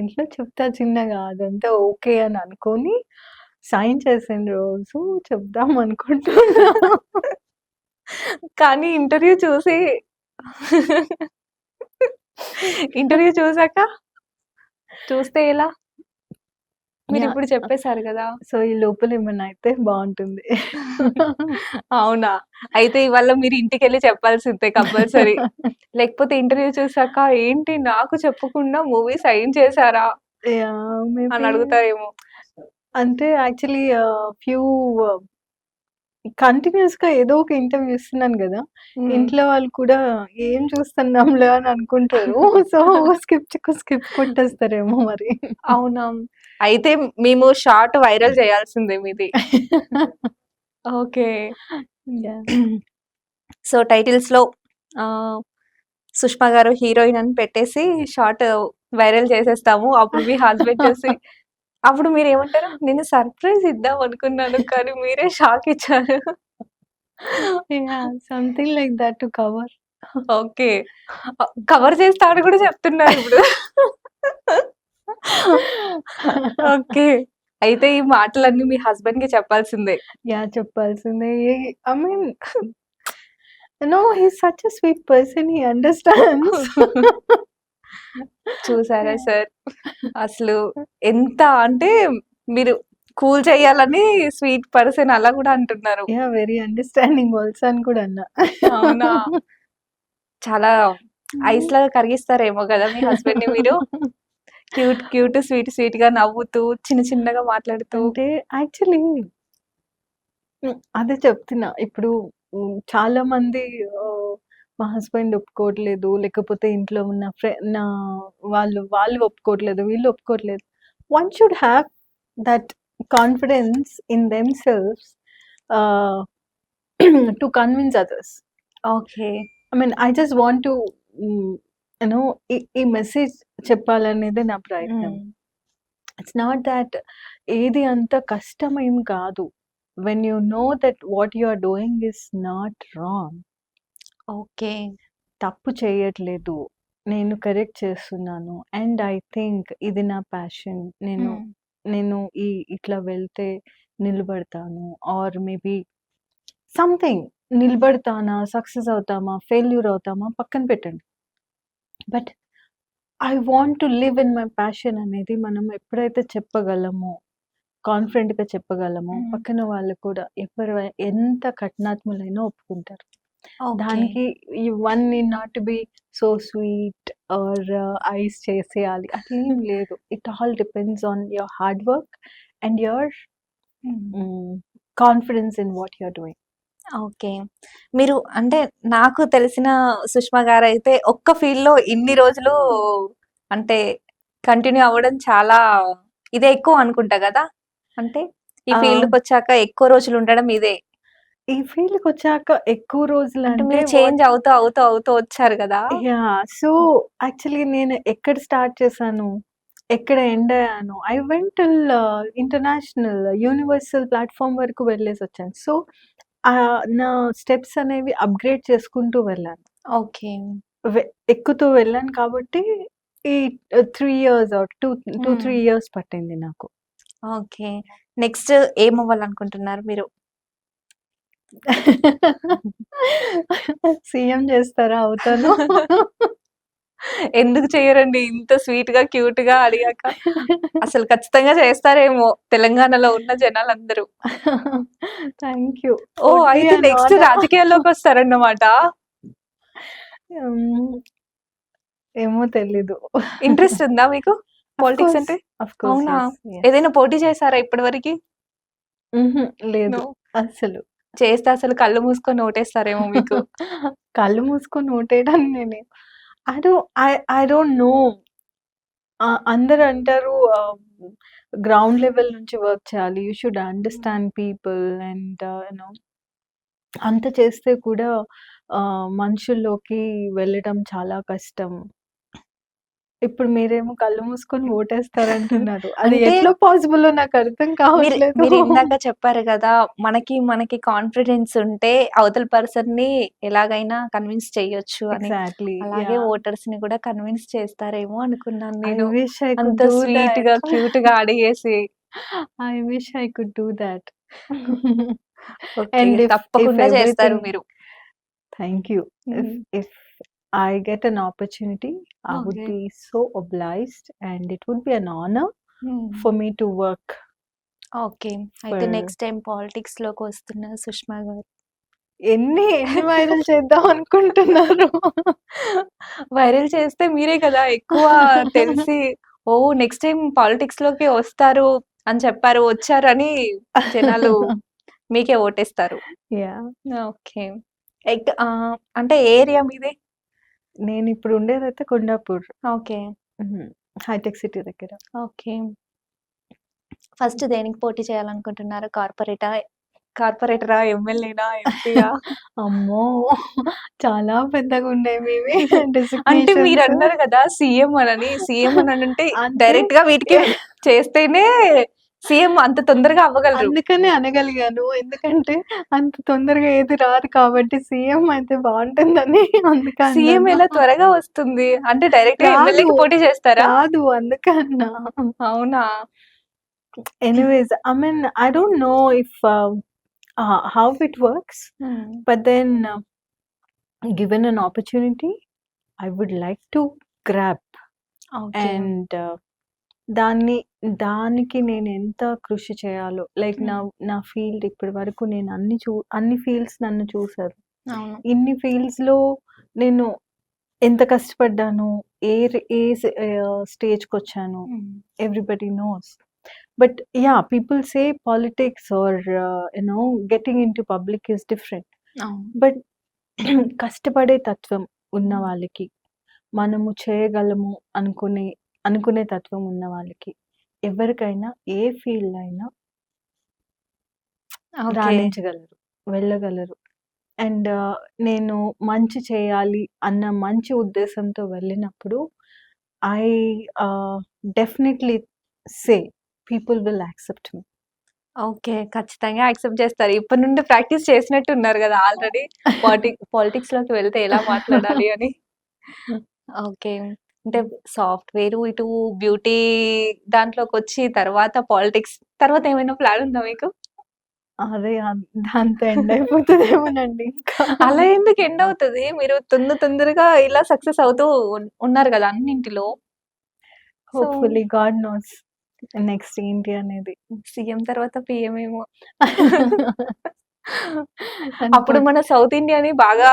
ఇంట్లో చెప్తా చిన్నగా. అదంతా ఓకే అని అనుకోని, సైన్ చేసిన రోజు చెప్దాం అనుకుంటున్నా. కానీ ఇంటర్వ్యూ చూసి ఇంటర్వ్యూ చూసాక చూస్తే ఎలా? యాహ్! మీరిప్పుడు చెప్పేసారు గదా! సో, ఈ లోపల ఏమన్నా అయితే బావుంటుంది. అవునా? అయితే ఇవాళ మీరు ఇంటికెళ్ళి చెప్పాల్సిందే కంపల్సరీ. లేకపోతే ఇంటర్వ్యూ చూసాక ఏంటి నాకు చెప్పకుండా మూవీ సైన్ చేసారా? యాహ్! అని మేబీ అడుగుతారేమో. అంటే యాక్చువల్లీ ఫ్యూ కంటిన్యూయస్‌గా ఏదో ఒక ఇంటర్వ్యూ ఇస్తున్నాను గదా! హ్మ్. ఇంట్లో వాళ్ళు కూడా ఏం చూస్తున్నాంలే అని అనుకుంటారు. సో, స్కిప్ కొట్టేస్తారేమో మరి. అవునా? అయితే మేము షార్ట్ వైరల్ చేయాల్సిందే మీది. ఓకే. యాహ్! సో, టైటిల్స్‌లో ఆహ్, సుష్మా గారు హీరోయిన్ అని పెట్టేసి షార్ట్ వైరల్ చేసేస్తాము. అప్పుడు మీ హస్బెండ్ చూసి అప్పుడు మీరేమంటారు? నేను సర్ప్రైజ్ ఇద్దాం అనుకున్నాను. కానీ మీరే షాక్ ఇచ్చారు. Yeah! Something like that to cover. Okay. Cover చేస్తా అని కూడా చెప్తున్నారిప్పుడు. ఓకే. అయితే ఈ మాటలన్నీ మీ హస్బెండ్‌కి చెప్పాల్సిందే. యాహ్! చెప్పాల్సిందే. I mean no he is such a sweet person. He understands. చూసారా సార్? అసలు ఎంత అంటే మీరు కూల్ చేయాలని స్వీట్ పర్సన్ అలా కూడా అంటున్నారు. యాహ్! వెరీ అండర్‌స్టాండింగ్ ఆల్సో అని కూడా అన్నా. అవునా? చాలా ఐస్‌లాగా కరిగిస్తారేమో గదా! మీ హస్బెండ్‌ని మీరు. క్యూట్, స్వీట్‌గా నవ్వుతూ, చిన్నగా మాట్లాడుతూ. అంటే యాక్చువల్లీ అదే చెప్తున్నా. ఇప్పుడు చాలా మంది మా హస్బెండ్ ఒప్పుకోవట్లేదు. లేకపోతే ఇంట్లో ఉన్న నా వాళ్ళు ఒప్పుకోవట్లేదు. వీళ్ళు ఒప్పుకోవట్లేదు. One should have that confidence in themselves ah, to convince others. Okay. I mean I just want to you know ఈ మెసేజ్ చెప్పాలనేదే నా ప్రయత్నం. హ్మ్. ఇట్స్ నాట్ దట్ ఏది అంత కష్టమేం కాదు. When you know that what you are doing is not wrong. Okay. తప్పు చేయట్లేదు. నేను కరెక్ట్ చేస్తున్నాను. అండ్ ఐ థింక్ ఇది నా ప్యాషన్. నేను హ్మ్. నేను ఇట్లా వెళ్తే నిలబడతాను. ఆర్ మేబీ సంథింగ్ నిలబడతానా? సక్సెస్ అవుతామా? ఫెయిల్యూర్ అవుతామా? పక్కన పెట్టండి. But I want to live in my passion అనేది మనం ఎప్పుడైతే చెప్పగలమో, కాన్ఫిడెంట్‌గా చెప్పగలమో, హ్మ్. పక్కన వాళ్ళు కూడా ఎంత కఠినాత్ములైనా ఒప్పుకుంటారు. ఓకే. దానికి one need not to be so sweet or ice చేసేయాలి అట్లేం లేదు. It all depends on your hard work and your hmm. Confidence in what you are doing. Okay. మీరు అంటే నాకు తెలిసిన సుష్మా గారైతే ఒక్క ఫీల్డ్‌లో ఇన్ని రోజులు అంటే కంటిన్యూ అవ్వడం చాలా ఇదే ఎక్కువ అనుకుంటా గదా! అంటే ఈ ఫీల్డ్‌కొచ్చాక ఎక్కువ రోజులు ఉండడం ఇదే. ఈ ఫీల్డ్‌కొచ్చాక ఎక్కువ అంటే రోజులంటే మీరు చేంజ్ అవుతూ వచ్చారు గదా! యాహ్! సో, యాక్చువల్లీ నేను ఎక్కడ స్టార్ట్ చేశాను? ఎక్కడ ఎండ్ అయ్యాను? I went till international universal platform వరకు వెళ్ళేసొచ్చాను. సో, నా స్టెప్స్ అనేవి అప్‌గ్రేడ్ చేసుకుంటూ వెళ్ళాను. ఓకే. వె ఎక్కుతూ వెళ్ళాను కాబట్టి ఈ 3 ఇయర్స్ ఆర్ 2, 3 హ్మ్. ఇయర్స్ పట్టింది నాకు. ఓకే. నెక్స్ట్ ఏమవ్వాలనుకుంటున్నారు మీరు? సీఎం చేస్తారా? అవుతాను. ఎందుకు చెయ్యరండి? ఇంత స్వీట్‌గా, క్యూట్‌గా అడిగాక. అసలు ఖచ్చితంగా చేస్తారేమో తెలంగాణలో ఉన్న జనాలందరూ. Thank you. Oh! Would be అయితే అన్ నెక్స్ట్ ఆనర్. రాజకీయాల్లోకొస్తారన్నమాట. హ్మ్. ఏమో తెలీదు. ఇంట్రెస్ట్ ఉందా మీకు ఆఫ్ పాలిటిక్స్ కోర్స్. అంటే? Of course. అవునా? యెస్. యెస్. ఏదైనా పోటీ చేసారా ఇప్పటి వరకి? హుహు. నో. లేదు. అస్సలు. చేస్తే అసలు కళ్ళు మూసుకొని ఓటేస్తారేమో మీకు. కళ్ళు మూసుకొని ఓటేయడానికి నేనే ఐ డోంట్ నో. అందరూ అంటారు గ్రౌండ్ లెవెల్ నుంచి వర్క్ చేయాలి. You should understand people and no అంత చేస్తే కూడా మనుషుల్లోకి వెళ్ళడం చాలా కష్టం. ఇప్పుడు మీరేమో కళ్ళు మూసుకొని ఓటేస్తారంటున్నారు. అది అంటే ఎట్లా పాసిబులో నాకర్థం మీరు కావట్లేదు. మీరిందాక చెప్పారు గదా! మనకి కాన్ఫిడెన్స్ ఉంటే అవతల పర్సన్‌ని ఎలాగైనా కన్విన్స్ చేయొచ్చు అని. ఎగ్జాక్ట్‌లీ. అలాగే యాహ్! ఓటర్స్‌ని కూడా కన్విన్స్ చేస్తారేమో అనుకున్నాను ఐ నేను. విష్ ఐ కుడ్ అంత డూ స్వీట్‌గా, థాట్. క్యూట్‌గా అడిగేసి. I wish I could do that. Okay. And if తప్పకుండా చేస్తారు ఎవ్రీథింగ్ మీరు. Thank you. Hmm. If I get an opportunity, I would okay. be so obliged and it would be an honor హ్మ్. for me to work okay. అయితే for నెక్స్ట్ టైమ్ పాలిటిక్స్‌లోకి వస్తున్న సుష్మా గారు. ఎన్ని వైరల్ చేద్దాం అనుకుంటున్నారు? వైరల్ చేస్తే మీరే కదా ఎక్కువ తెలిసి, ఓహ్! నెక్స్ట్ టైమ్ పాలిటిక్స్‌లోకి వస్తారు అని చెప్పారు. వచ్చారని జనాలు మీకే ఓటేస్తారు. యాహ్! ఓకే. అంటే ఏ ఏరియా మీది? నేనిప్పుడు ఉండేదైతే కొండాపూర్. ఓకే. హైటెక్ సిటీ దగ్గర. ఓకే. ఫస్ట్ దేనికి పోటీ చేయాలనుకుంటున్నారు? కార్పొరేటరా? ఎమ్మెల్యేనా? ఎంపీయా? అమ్మో! చాలా పెద్దగున్నాయి మీవి అంటే డెసిగ్నేషన్స్. మీరన్నారు కదా! సీఎం అనని. సీఎం అననంటే అంటే డైరెక్ట్‌గా వీటికి చేస్తేనే సీఎం అంత తొందరగా అవ్వగలరు. అందుకనే అనగలిగాను. ఎందుకంటే అంత తొందరగా ఏది రాదు కాబట్టి సీఎం అయితే బావుంటుందని అందుకే సీఎం అన్నాను. ఎలా త్వరగా వస్తుంది? అంటే డైరెక్ట్‌గా రాదు. ఎమ్మెల్యేకి పోటీ చేస్తారా? రాదు. అందుకే అన్నా. అవునా? Anyways I mean I don't know if how it works, హ్మ్. but then given an opportunity, I would like to grab okay. and దాన్ని దానికి నేనెంత కృషి చేయాలో లైక్ నా హ్మ్. నా ఫీల్డ్ ఇప్పటి వరకు నేను అన్ని ఫీల్డ్స్ నన్ను చూసారు. అవును. ఇన్ని ఫీల్డ్స్‌లో నేను ఎంత కష్టపడ్డాను, స్టేజ్‌కొచ్చాను. Hmm. Everybody knows. But yeah! People say politics are getting into public is different. అవును. బట్ కష్టపడే తత్వం ఉన్న హ్మ్. వాళ్ళకి, మనము చేయగలము అనుకునే తత్వం ఉన్న వాళ్ళకి, ఎవరికైనా ఏ ఫీల్డ్ అయినా ఓకే. రాణించగలరు, వెళ్ళగలరు. అండ్ నేను మంచి చేయాలి అన్న మంచి ఉద్దేశంతో వెళ్ళినప్పుడు I definitely say people will accept me. Okay. ఖచ్చితంగా యాక్సెప్ట్ చేస్తారు. ఇప్పటి నుండి ప్రాక్టీస్ చేసినట్టున్నారు గదా! ఆల్రెడీ పాలిటిక్స్‌లోకి వెళ్తే ఎలా మాట్లాడాలి అని. ఓకే. అంటే సాఫ్ట్‌వేరు, ఇటు బ్యూటీ దాంట్లోకొచ్చి తర్వాత పాలిటిక్స్. తర్వాత ఏమైనా ప్లాన్ ఉందా మీకు? అదే దాంతో ఎండ్ అయిపోతదేమోనండి ఇంకా. అలా ఎందుకు ఎండ్ అవుతది? మీరు తొందరగా ఇలా సక్సెస్ అవుతూ ఉన్నారు గదా! అన్నింటిలో. So, hopefully God knows next ఏంటి అనేది. సీఎం తర్వాత పీఎం ఏమో. అప్పుడు అనుకోండి. మన సౌత్ ఇండియాని బాగా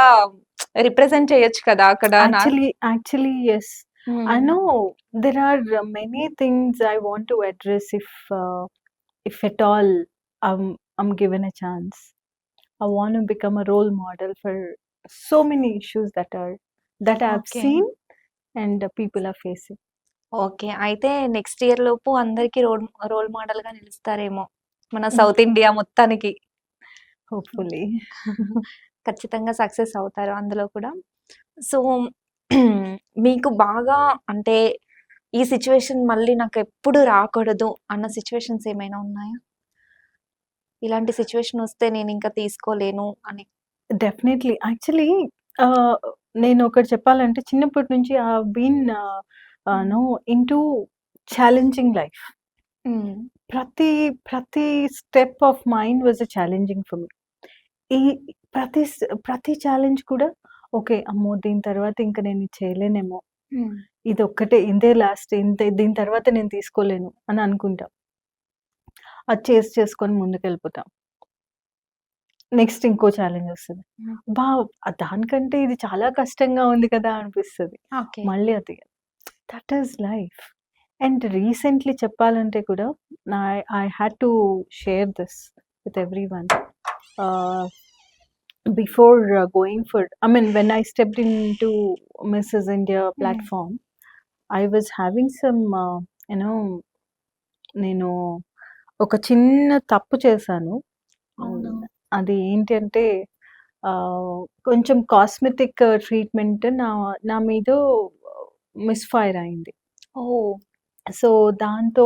రిప్రజెంట్ చేయొచ్చు కదా! అక్కడ యాక్చువల్లీ యెస్. I హ్మ్. know there are many things I want to address if at all I'm given a chance. I want to become a role model for so many issues that I've okay. seen and people are facing. Okay. అయితే నెక్స్ట్ ఇయర్ లోపు అందరికి రోల్ మోడల్‌గా నిలుస్తారేమో. మన Mm. సౌత్ ఇండియా మొత్తానికి. Hopefully. ఖచ్చితంగా సక్సెస్ అవుతారు అందులో కూడా. సో, మీకు బాగా అంటే ఈ సిట్యుయేషన్ మళ్ళీ నాకెప్పుడు రాకూడదు అన్న సిట్యుయేషన్స్ ఏమైనా ఉన్నాయా? ఇలాంటి సిట్యుయేషన్ వస్తే నేనింక తీసుకోలేను అని. డెఫినెట్‌లీ. యాక్చువల్లీ ఆహ్, నేనొకటి చెప్పాలంటే చిన్నప్పటి నుంచి I have been hmm. No into challenging life. Hmm. ప్రతి step of mind was challenging for me. ఈ ప్రతి ఛాలెంజ్ కూడా ఓకే. అమ్మో! దీని తర్వాత ఇంక నేను ఇది చేయలేనేమో. హ్మ్. ఇదొక్కటే ఇదే లాస్ట్ దీని తర్వాత నేను తీసుకోలేను అని అనుకుంటా. అది చేసుకొని ముందుకెళ్ళిపోతాం. నెక్స్ట్ ఇంకో ఛాలెంజ్ వస్తది. హ్మ్. అబ్బా! దానికంటే ఇది చాలా కష్టంగా ఉంది కదా అనిపిస్తది. ఓకే. మళ్ళీ అది that is life. And recently చెప్పాలంటే కూడా I had to share this with everyone. Ah, before going for when I stepped into Mrs. India హ్మ్. platform, I was having some you know నేను ఒక చిన్న తప్పు చేశాను. అవునా? అది ఏంటంటే కొంచెం కాస్మెటిక్ ట్రీట్మెంట్ నా మీద మిస్‌ఫైర్ అయింది. ఓహ్! సో, దాంతో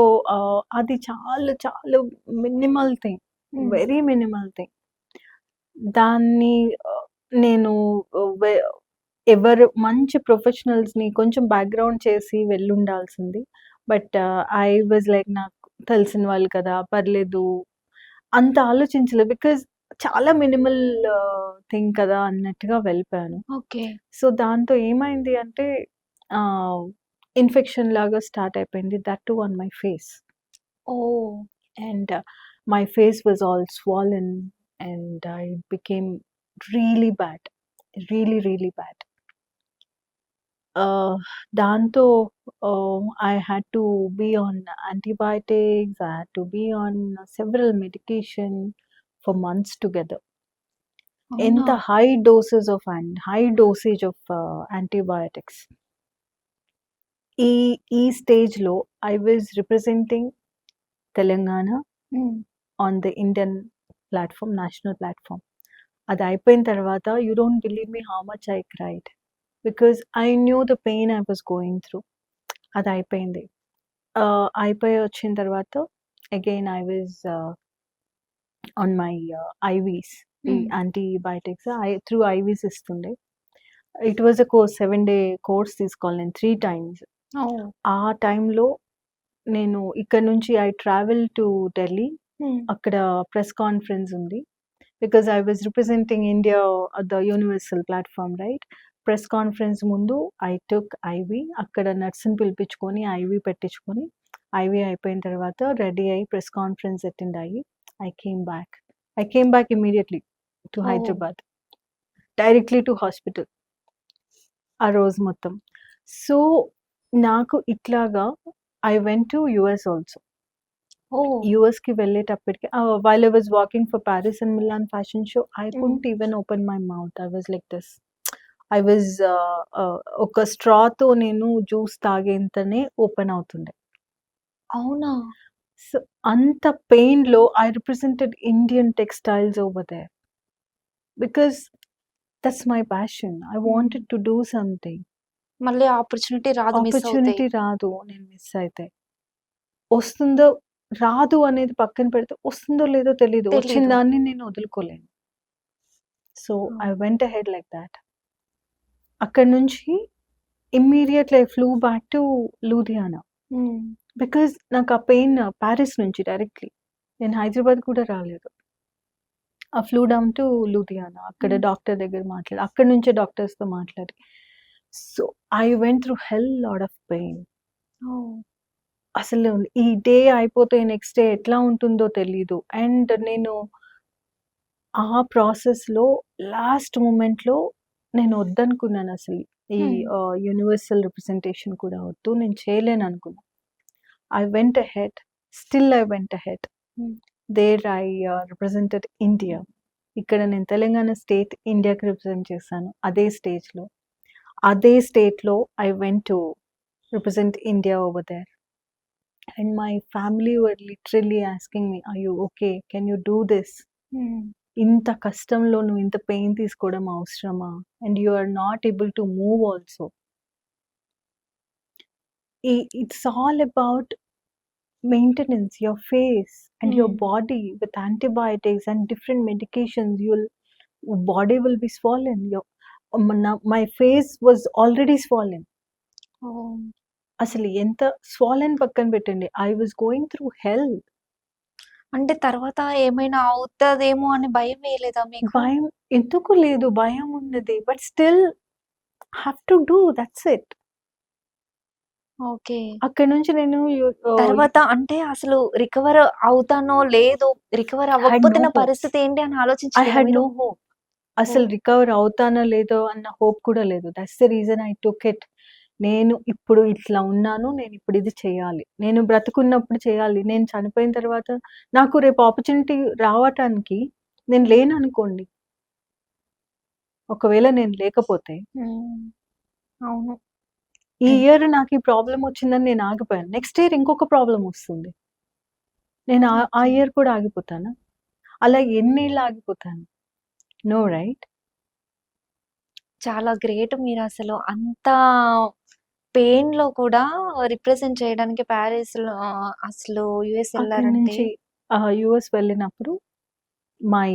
అది చాలా మినిమల్ థింగ్. హ్మ్. Very minimal thing. దాన్ని నేను వె ఎవరు మంచి ప్రొఫెషనల్స్‌ని కొంచెం బ్యాక్‌గ్రౌండ్ చేసి వెళ్ళుండాల్సింది. బట్ ఐ వాజ్ లైక్ నాకు తెలిసిన వాళ్ళు కదా! పర్లేదు అంత ఆలోచించలేదు. బికాజ్ చాలా మినిమల్ థింగ్ కదా! అన్నట్టుగా వెళ్ళిపోయాను. ఓకే. సో, దాంతో ఏమైంది అంటే ఆహ్, ఇన్ఫెక్షన్ లాగా స్టార్ట్ అయిపోయింది. That two on my face. Oh! And my face was all swollen and it became really bad. Really bad. దాంతో I had to be on antibiotics. I had to be on several medication for months together. అవునా? ఎంత high dosage of antibiotics. ఈ స్టేజ్‌లో I was representing Telangana హ్మ్. on the Indian platform, national platform. అది అయిపోయిన తర్వాత you don't believe me how much I cried. Because I knew the pain I was going through. అది అయిపోయింది. అయిపోయి వచ్చిన తర్వాత again I was on my IVs. ఈ హ్మ్. యాంటీబయాటిక్స్ త్రూ ఐవీస్ ఇస్తుండే. ఇట్ వాజ్ 7-day కోర్స్ తీసుకోవాలి నేను 3 టైమ్స్. ఓహ్! ఆ టైంలో నేను ఇక్కడ నుంచి ఐ ట్రావెల్ టు ఢిల్లీ. హ్మ్. అక్కడ ప్రెస్ కాన్ఫరెన్స్ ఉంది. Because I was representing India the universal platform right. Press conference ముందు ఐ టుక్ ఐవీ. అక్కడ నర్స్‌ని పిలిపించుకొని ఐవీ పెట్టించుకొని, ఐవీ అయిపోయిన తర్వాత రెడీ అయ్యి ప్రెస్ కాన్ఫరెన్స్ అటెండ్ అయ్యి I came back immediately to oh! Hyderabad. Directly to hospital ఆ రోజు మొత్తం. సో, నాకు ఇట్లాగా I went to US also. Oh! యూఎస్‌కి వెళ్ళేటప్పటికి while I was walking for Paris and Milan fashion show I hmm. Couldn't even open my mouth. I was like this. I was ఒక స్ట్రాతో నేను జ్యూస్ తాగేంతనే ఓపెన్ అవుతుండే. అవునా? సో, అంత పెయిన్‌లో I represented Indian textiles over there. Because that's my passion. I hmm. Wanted to do something. మళ్ళీ ఆపర్చునిటీ రాదు. మిస్ అవుతాయి. ఆపర్చునిటీ రాదు నేను మిస్ అయితే. వస్తుందో రాదు అనేది పక్కన పెడితే వస్తుందో లేదో తెలీదు. వచ్చిన తెలీదు. దాన్ని నేను వదులుకోలేను. సో, ఐ హ్మ్. Vent ahead like thought. అక్కడి నుంచి immediately I flu back to Ludhiana. హ్మ్. బికాజ్ నాకు ఆ పెయిన్ పారిస్ నుంచి డైరెక్ట్‌లీ. నేను హైదరాబాద్ కూడా రాలేదు. Flew down to Ludhiana. అక్కడ హ్మ్. డాక్టర్ దగ్గర అక్కడి నుంచే డాక్టర్స్‌తో మాట్లాడి. So, I went through hell lot of pain. Oh! అసలు ఈ డే అయిపోతే నెక్స్ట్ డే ఎట్లా ఉంటుందో తెలీదు. అండ్ నేను ఆ ప్రాసెస్‌లో లాస్ట్ మొమెంట్‌లో నేను వద్దనుకున్నానసలు. ఈ హ్మ్. యూనివర్సల్ రిప్రజెంటేషన్ కూడా వద్దు. నేను చేయలేననుకున్నా. I went ahead. Still I went ahead. Hmm. There I represented India. ఇక్కడ నేను తెలంగాణ స్టేట్ ఇండియాకి రిప్రజెంట్ చేశాను. అదే స్టేజ్‌లో. అదే స్టేట్‌లో I went to represent India over there. And my family were literally asking me, "are you okay? Can you do this? Hmm. ఇంత కష్టంలో నువ్వు ఇంత పెయిన్ తీసుకోవడం అవసరమా? And you are not able to move also." It's all about maintenance your face and your హ్మ్. body with antibiotics and different medications. Body will be swollen. My face was already swollen. ఓహ్! అసలు ఎంత స్వాలెన్ పక్కన పెట్టండి. ఐ వాస్ గోయింగ్ త్రూ హెల్. అంటే తర్వాత ఏమైనా అవుతదేమో అని భయం వేయలేదా మీకు? భయం ఎందుకు లేదు, భయం ఉన్నది. But still have to do that's it. Okay. అక్కడి నుంచి నేను తర్వాత అంటే అసలు రికవర్ అవుతానో లేదో, రికవర్ హ్యాడ్ నో అవ్వకపోతున్న హోప్. పరిస్థితి ఏంటి అని ఐ ఆలోచించలేదా హ్యాడ్ మీరు? No hope. అసలు ఓహ్! రికవర్ అవుతానో లేదో అన్న హోప్ కూడా లేదు. That's the reason I took it. నేను ఇప్పుడు ఇట్లా ఉన్నాను. నేను ఇప్పుడు ఇది చేయాలి. నేను బ్రతికున్నప్పుడు చేయాలి. నేను చనిపోయిన తర్వాత నాకు రేపు ఆపర్చునిటీ రావటానికి నేను లేననుకోండి. ఒకవేళ నేను లేకపోతే హ్మ్. అవును. ఈ ఇయర్ నాకు ఈ ప్రాబ్లమ్ వచ్చిందని నేను ఆగిపోయాను. నెక్స్ట్ ఇయర్ ఇంకొక ప్రాబ్లమ్ వస్తుంది. నేను ఆ ఓకే. ఇయర్ కూడా ఆగిపోతానా? అలా ఎన్నేళ్ళు ఆగిపోతాను? No right? చాలా గ్రేట్ మీరసలు. అంత పెయిన్‌లో కూడా రిప్రజెంట్ చేయడానికి ప్యారిస్‌లో అసలు యూఎస్ అక్కడి ఎళ్లారంటే నుంచి యూఎస్ వెళ్ళినప్పుడు my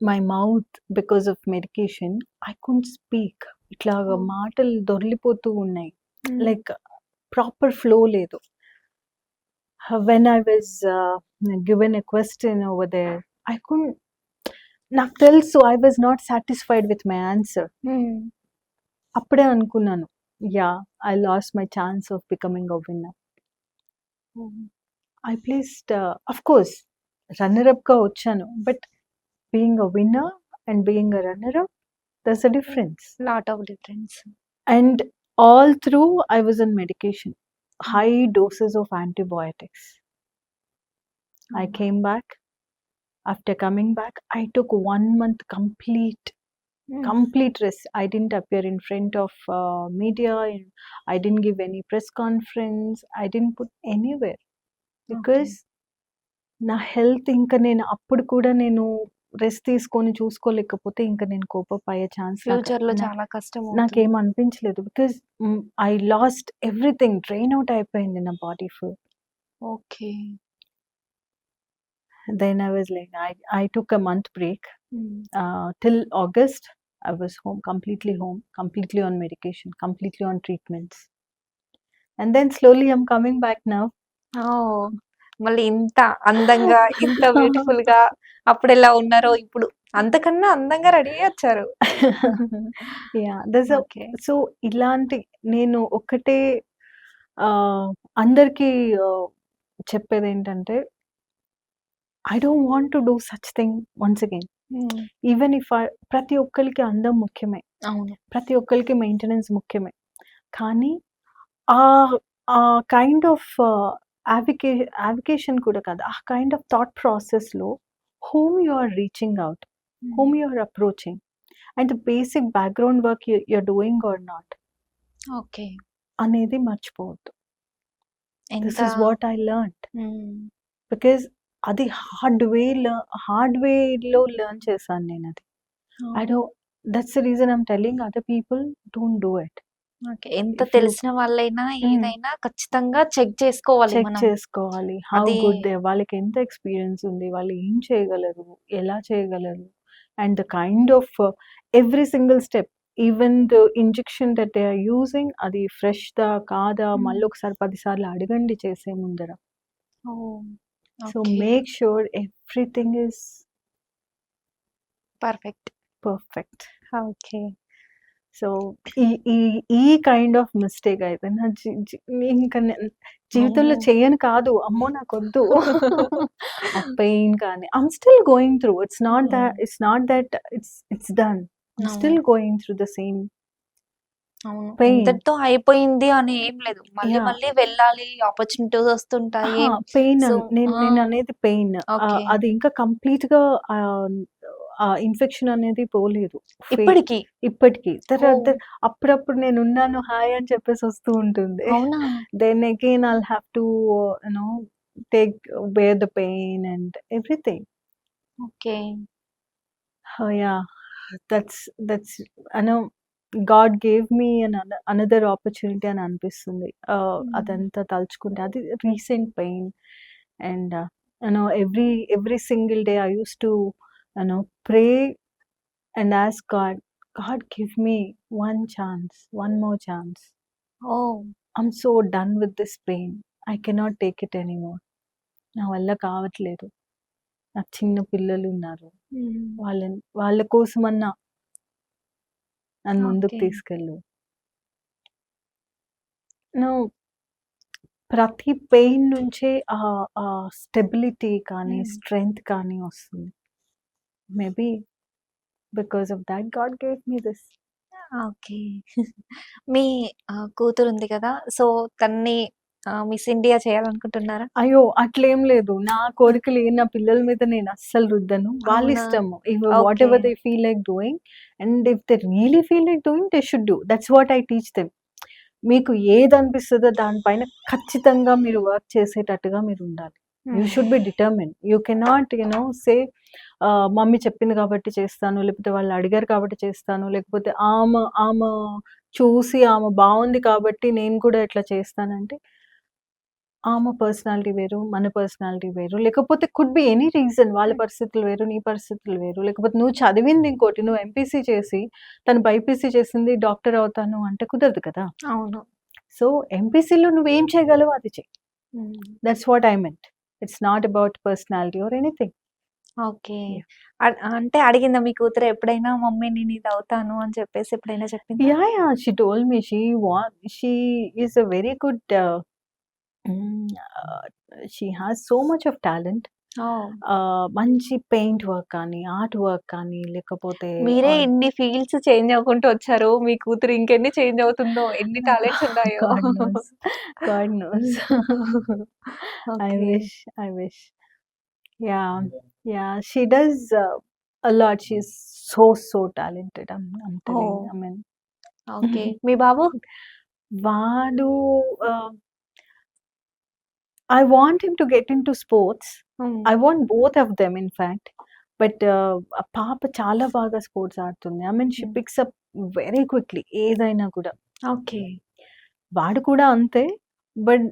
my mouth because of medication I couldn't speak. ఇట్లాగా ఓహ్! మాటలు దొర్లిపోతూ ఉన్నాయి. హ్మ్. లైక్ ప్రాపర్ ఫ్లో లేదు. When I was given a question over there I couldn't, నాకు తెలుసు I was not satisfied with my answer. Hmm. అప్పుడే అనుకున్నాను, yeah! I lost my chance of becoming a winner. Hmm. I placed of course runner అప్‌గా వచ్చాను. But being a winner and being a runner up there's a difference. Lot of difference. And all through I was on medication, హ్మ్. high doses of antibiotics. I అవును. came back. After coming back, I took 1 month complete హ్మ్. rest. I didn't appear in front of media. I didn't give any press conference. I didn't put anywhere okay. because నా హెల్త్ ఇంకా నేను అప్పుడు కూడా నేను రెస్ట్ తీసుకొని చూసుకోలేకపోతే ఇంకా నేను కోపప్ అయ్యే ఛాన్స్ ఫ్యూచర్‌లో చాలా కష్టమవుతుంది. నాకేం అనిపించలేదు. Because I lost everything, drain out అయిపోయింది నా body full. Okay. Then I was like I took a month break. Hmm. Till August I was home, completely on medication, completely on treatments. And then slowly I'm coming back now. ఓహ్! మళ్ళీ ఇంత అందంగా, ఇంత బ్యూటిఫుల్‌గా అప్పుడెలా ఉన్నారో ఇప్పుడు అంతకన్నా అందంగా రెడీ అయ్యొచ్చారు. యాహ్! That's okay. సో ఇలాంటి నేను ఒక్కటే అందరికీ చెప్పేదేంటంటే, I don't want to do such thing once again. Hmm. Even if ప్రతి ఒక్కళ్ళకి అందం ముఖ్యమే. అవును. ప్రతి ఒక్కళ్ళకి మెయింటెనెన్స్ ముఖ్యమే. కానీ ఆహ్, ఆ కైండ్ ఆఫ్ అవికేషన్ కూడా కాదు. ఆ కైండ్ ఆఫ్ థాట్ ప్రాసెస్‌లో whom you are reaching out, hmm. whom you are approaching, and the basic background work you're doing or not okay. అనేది మర్చిపోవద్దు. This ఎంత is what I learned. హ్మ్. బికాజ్ అది హార్డ్ వేలో లెర్న్ చేశాను నేనది. I oh! Don't that's the reason I'm telling other people don't do it. Okay. ఎంత ఇఫ్ యూ తెలిసిన వాళ్ళైనా ఏదైనా ఖచ్చితంగా చెక్ చేసుకోవాలి చెక్ మనం. చేసుకోవాలి. హౌ అది గుడ్ వాళ్ళకి ఎంత ఎక్స్‌పీరియన్స్ ఉంది, వాళ్ళు ఏం చేయగలరు, ఎలా చేయగలరు, and the kind of every single step, even the injection that they are using అది ఫ్రెష్‌దా కాదా హ్మ్. మళ్ళొకసారి 10 సార్లు అడగండి చేసే ముందర. Oh! So okay. Make sure everything is perfect. Perfect. Okay. So ఈ ఈ ఈ కైండ్ ఆఫ్ మిస్టేక్ అయితే నా జీ జీ ఇంక జీవితంలో అమ్మో! చెయ్యను కాదు. అమ్మో! నాకొద్దు. ఆ పెయిన్ కానీ I'm still going through. Hmm. It's not that it's done. I'm అవును. Still going through the same అవును. పెయిన్. ఇంతటితో అయిపోయింది అని ఏం లేదు. మళ్ళీ యాహ్! మళ్ళీ వెళ్ళాలి. ఆపర్చునిటీస్ వస్తుంటాయి. అహా! పెయిన్ సో ఆ! నేననేది పెయిన్. ఓకే. అది ఇంకా కంప్లీట్‌గా ఆ ఇన్ఫెక్షన్ అనేది పోలేదు. ఫే ఇప్పటికి? ఇప్పటికి. తర్వాత ఓహ్! అప్పుడప్పుడు నేనున్నాను హాయ్ అని చెప్పేసి వస్తూ ఉంటుంది. అవునా? Then again I'll have to you know take bear the pain and everything. Okay. Yeah! That's I know God gave me another opportunity అని అనిపిస్తుంది. హ్మ్. అదంతా తలుచుకుంటే అది recent pain. And every single day I used to pray and ask God, God give me one chance, one more chance. Oh! I'm so done with this pain. I cannot take it anymore. నా వల్ల కావట్లేదు. నాకు చిన్న పిల్లలున్నారు. వాళ్ళ కోసమన్నా నన్ను ముందుకు ఓకే. తీసుకెళ్ళు. నువ్వు ప్రతి పెయిన్ నుంచే స్టెబిలిటీ కానీ, స్ట్రెంగ్త్ కానీ వస్తుంది. Maybe because of that God gave me this. Okay. మీ కూతురుంది కదా! సో, తనని మిస్ ఇండియా చేయాలనుకుంటున్నారా? అయ్యో! అట్లేం లేదు. నా కోరికలు నా పిల్లల మీద నేను అస్సలు రుద్దను. వాళ్ళ అవునా? ఇష్టము. What okay. Ever they feel like doing and if they really feel like doing they should do. That's what I teach them. మీకు ఏదనిపిస్తదో దానిపైన ఖచ్చితంగా మీరు వర్క్ చేసేటట్టుగా మీరుండాలి. You should be determined. You cannot say mummy చెప్పింది కాబట్టి చేస్తాను, లేకపోతే వాళ్ళు అడిగారు కాబట్టి చేస్తాను, లేకపోతే ఆమె చూసి ఆమె బావుంది కాబట్టి నేను కూడా ఇట్లా చేస్తానంటే, ఆమె పర్సనాలిటీ వేరు, మన పర్సనాలిటీ వేరు. లేకపోతే కుడ్ బి ఎనీ రీజన్. వాళ్ళ పరిస్థితులు వేరు, నీ పరిస్థితులు వేరు. లేకపోతే నువ్వు చదివింది ఇంకోటి. నువ్వు ఎంపీసీ చేసి, తను బైపీసీ చేసింది డాక్టర్ అవుతాను అంటే కుదరదు కదా! అవును. సో, ఎంపీసీలో నువ్వేం చేయగలవో అది చెయి. హ్మ్. That's what I meant. It's not about personality or anything. Okay. Yeah! అంటే అడిగిందా మీ కూతురు ఎప్పుడైనా మమ్మీ నేను ఇది అవుతాను అని చెప్పేసి ఎప్పుడైనా చెప్పిందా? Yeah! She told me she is a very good she has so much of talent. Oh! మంచి పెయింట్ వర్క్ కానీ, ఆర్ట్ వర్క్ కానీ, లేకపోతే మీరే ఇన్ని ఫీల్డ్స్ చేంజ్ అవ్వుకుంటూ వచ్చారు. మీ కూతురు ఇంకెన్ని చేంజ్ అవుతుందో, ఎన్ని టాలెంట్స్ ఉన్నాయో. God knows. God knows. I okay. Wish. I wish. Yeah! Yeah! She does a lot. She's so talented. I'm telling oh! you. I mean, okay. మీ బాబు? వాడు I want him to get into sports. హ్మ్. I want both of them in fact. But ఆ పాప చాలా బాగా స్పోర్ట్స్ ఆడుతుంది. I mean, she picks up very quickly ఏదైనా కూడా. ఓకే. వాడు కూడా అంతే. బట్